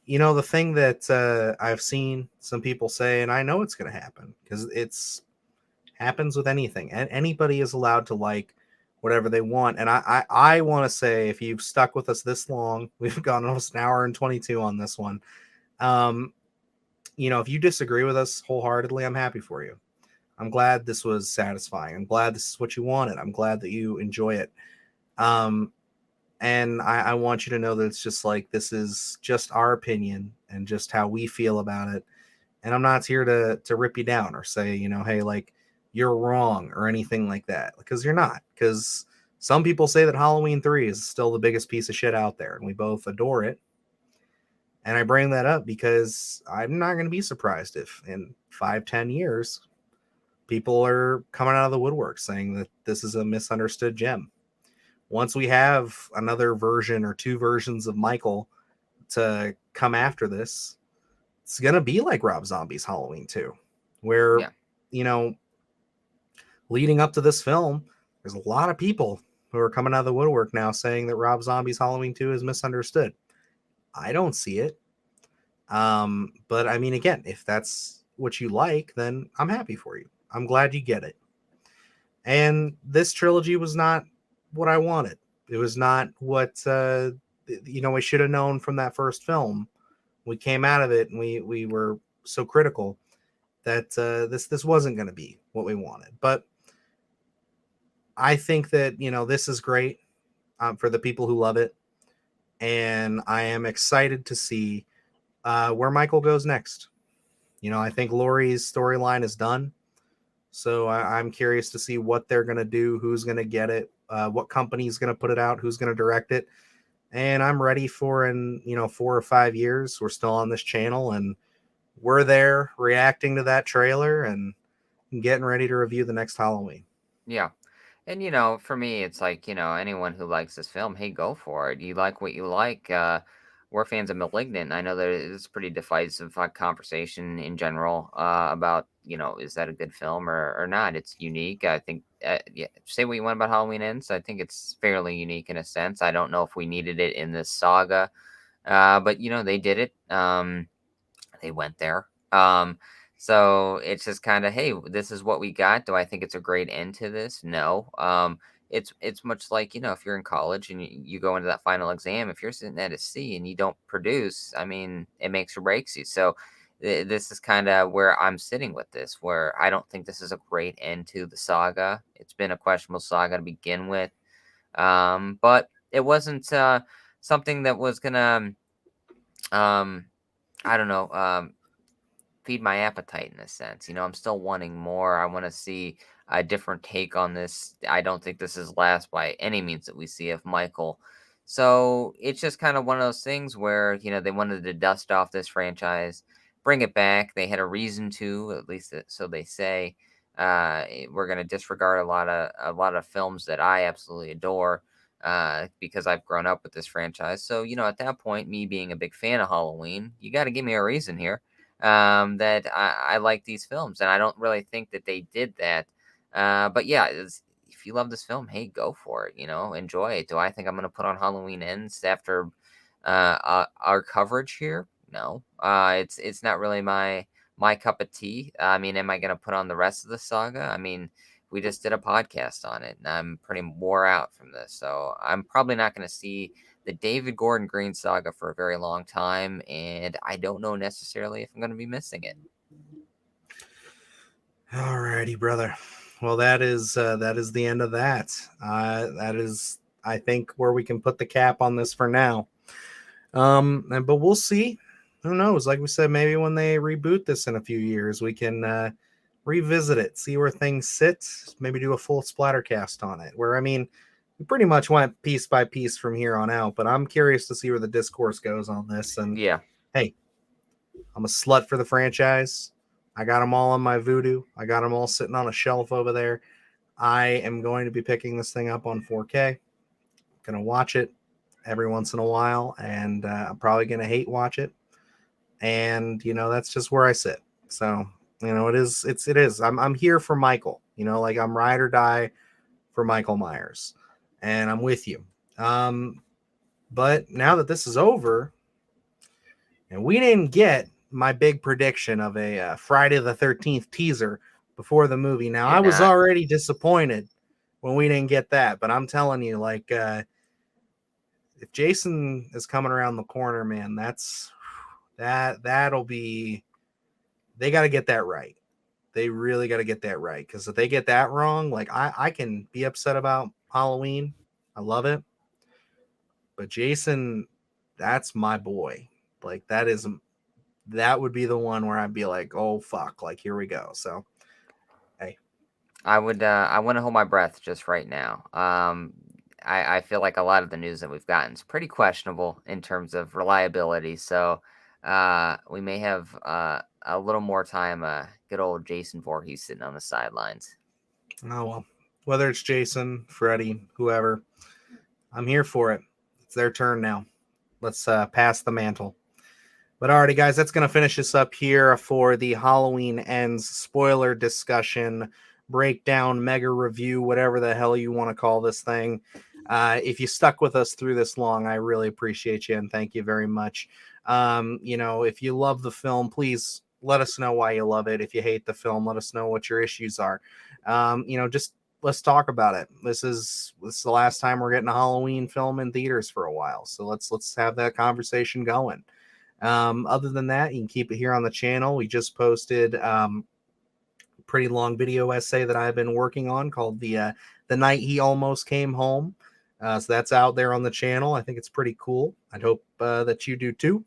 the thing that I've seen some people say, and I know it's going to happen because it's happens with anything, and anybody is allowed to like whatever they want. And I want to say, if you've stuck with us this long, we've gone almost an hour and 22 on this one. Um, if you disagree with us wholeheartedly, I'm happy for you. I'm glad this was satisfying. I'm glad this is what you wanted. I'm glad that you enjoy it. Um, and I want you to know that it's just like, this is just our opinion and just how we feel about it. And I'm not here to rip you down or say, hey, like, you're wrong or anything like that, because you're not. Because some people say that Halloween 3 is still the biggest piece of shit out there, and we both adore it. And I bring that up because I'm not going to be surprised if in 5-10 years people are coming out of the woodwork saying that this is a misunderstood gem. Once we have another version or two versions of Michael to come after this, it's going to be like Rob Zombie's Halloween 2, where, yeah, you know, leading up to this film, there's a lot of people who are coming out of the woodwork now saying that Rob Zombie's Halloween 2 is misunderstood. I don't see it. But I mean, again, if that's what you like, then I'm happy for you. I'm glad you get it. And this trilogy was not what I wanted. It was not what we should have known from that first film. We came out of it and we were so critical that this wasn't going to be what we wanted. But I think that this is great for the people who love it, and I am excited to see where Michael goes next. I think Laurie's storyline is done. So I'm curious to see what they're going to do, who's going to get it, what company's going to put it out, who's going to direct it. And I'm ready for in 4 or 5 years. We're still on this channel and we're there reacting to that trailer and getting ready to review the next Halloween. yeah. And for me, it's like, anyone who likes this film, hey, go for it. You like what you like. We're fans of Malignant. I know that it's pretty divisive conversation in general about, is that a good film or not? It's unique. I think yeah, say what you want about Halloween Ends. I think it's fairly unique in a sense. I don't know if we needed it in this saga, but they did it. They went there. So it's just kind of, hey, this is what we got. Do I think it's a great end to this? No. It's much like, if you're in college and you go into that final exam, if you're sitting at a C and you don't produce, I mean, it makes or breaks you. So this is kind of where I'm sitting with this, where I don't think this is a great end to the saga. It's been a questionable saga to begin with. But it wasn't something that was gonna um I don't know, feed my appetite in a sense. I'm still wanting more. I want to see a different take on this. I don't think this is last by any means that we see of Michael. So it's just kind of one of those things where, they wanted to dust off this franchise, bring it back. They had a reason to, at least so they say. We're going to disregard a lot of films that I absolutely adore, because I've grown up with this franchise. So, at that point, me being a big fan of Halloween, you got to give me a reason here, that I like these films, and I don't really think that they did that. But yeah, if you love this film, hey, go for it. Enjoy it. Do I think I'm going to put on Halloween Ends after our coverage here? No, it's not really my cup of tea. I mean, am I going to put on the rest of the saga? I mean, we just did a podcast on it, and I'm pretty wore out from this, so I'm probably not going to see the David Gordon Green saga for a very long time, and I don't know necessarily if I'm going to be missing it. Alrighty, brother. Well, that is the end of that. That is, I think, where we can put the cap on this for now. But we'll see. Who knows? Like we said, maybe when they reboot this in a few years, we can revisit it, see where things sit, maybe do a full splattercast on it. Where, I mean, we pretty much went piece by piece from here on out, but I'm curious to see where the discourse goes on this. And Yeah, hey, I'm a slut for the franchise. I got them all on my voodoo. I got them all sitting on a shelf over there. I am going to be picking this thing up on 4K. Going to watch it every once in a while, and I'm probably going to hate watch it. And that's just where I sit. So it is. I'm here for Michael. Like I'm ride or die for Michael Myers, and I'm with you. But now that this is over, and we didn't get my big prediction of a Friday the 13th teaser before the movie. Now, did I was not. already disappointed when we didn't get that, but I'm telling you, like, if Jason is coming around the corner, man, that'll be, they got to get that right. They really got to get that right, because if they get that wrong, like, I can be upset about Halloween. I love it. But Jason, that's my boy. Like, that would be the one where I'd be like, oh fuck, like here we go. So hey, I want to hold my breath just right now. I feel like a lot of the news that we've gotten is pretty questionable in terms of reliability. So we may have a little more time. Good old Jason Voorhees sitting on the sidelines. oh well, whether it's Jason, Freddy, whoever, I'm here for it. It's their turn now. Let's pass the mantle. But alrighty, guys, that's gonna finish us up here for the Halloweenends spoiler discussion, breakdown, mega review, whatever the hell you want to call this thing. If you stuck with us through this long, I really appreciate you and thank you very much. If you love the film, please let us know why you love it. If you hate the film, let us know what your issues are. Just let's talk about it. This is the last time we're getting a Halloween film in theaters for a while, so let's have that conversation going. Other than that, you can keep it here on the channel. We just posted a pretty long video essay that I've been working on called the Night He Almost Came Home. So that's out there on the channel. I think it's pretty cool. I hope that you do too.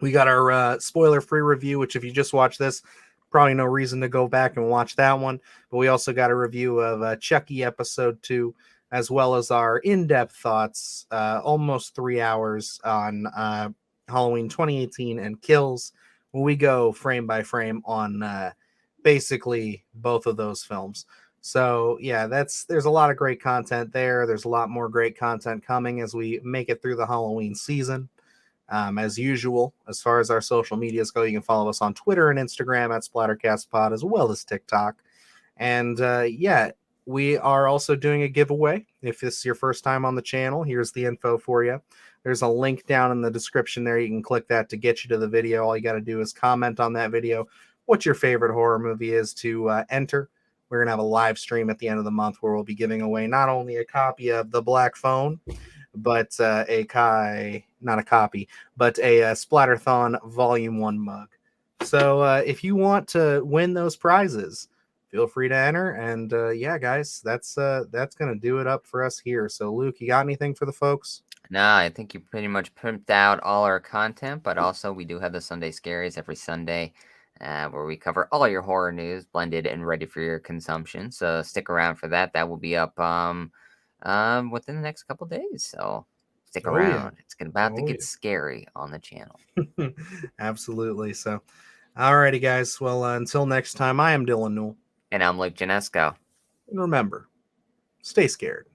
We got our spoiler-free review, which if you just watch this, probably no reason to go back and watch that one. But we also got a review of Chucky episode 2, as well as our in-depth thoughts, almost 3 hours on Halloween 2018 and Kills, when we go frame by frame on basically both of those films. So yeah, there's a lot of great content there. There's a lot more great content coming as we make it through the Halloween season. As usual, as far as our social medias go, you can follow us on Twitter and Instagram at SplattercastPod, as well as TikTok. And yeah, we are also doing a giveaway. If this is your first time on the channel, here's the info for you. There's a link down in the description there. You can click that to get you to the video. All you got to do is comment on that video what your favorite horror movie is to enter. We're going to have a live stream at the end of the month where we'll be giving away not only a copy of The Black Phone, but not a copy, but a Splatterthon Volume 1 mug. So if you want to win those prizes, feel free to enter. And yeah, guys, that's gonna do it up for us here. So Luke, you got anything for the folks? Nah, I think you pretty much pimped out all our content, but also we do have the Sunday Scaries every Sunday, where we cover all your horror news, blended and ready for your consumption. So stick around for that. That will be up within the next couple days. So stick Oh yeah, around. It's about to oh get yeah. scary on the channel. Absolutely. So, alrighty, guys. Well, until next time, I am Dylan Newell, And I'm Luke Janesco. and remember, stay scared.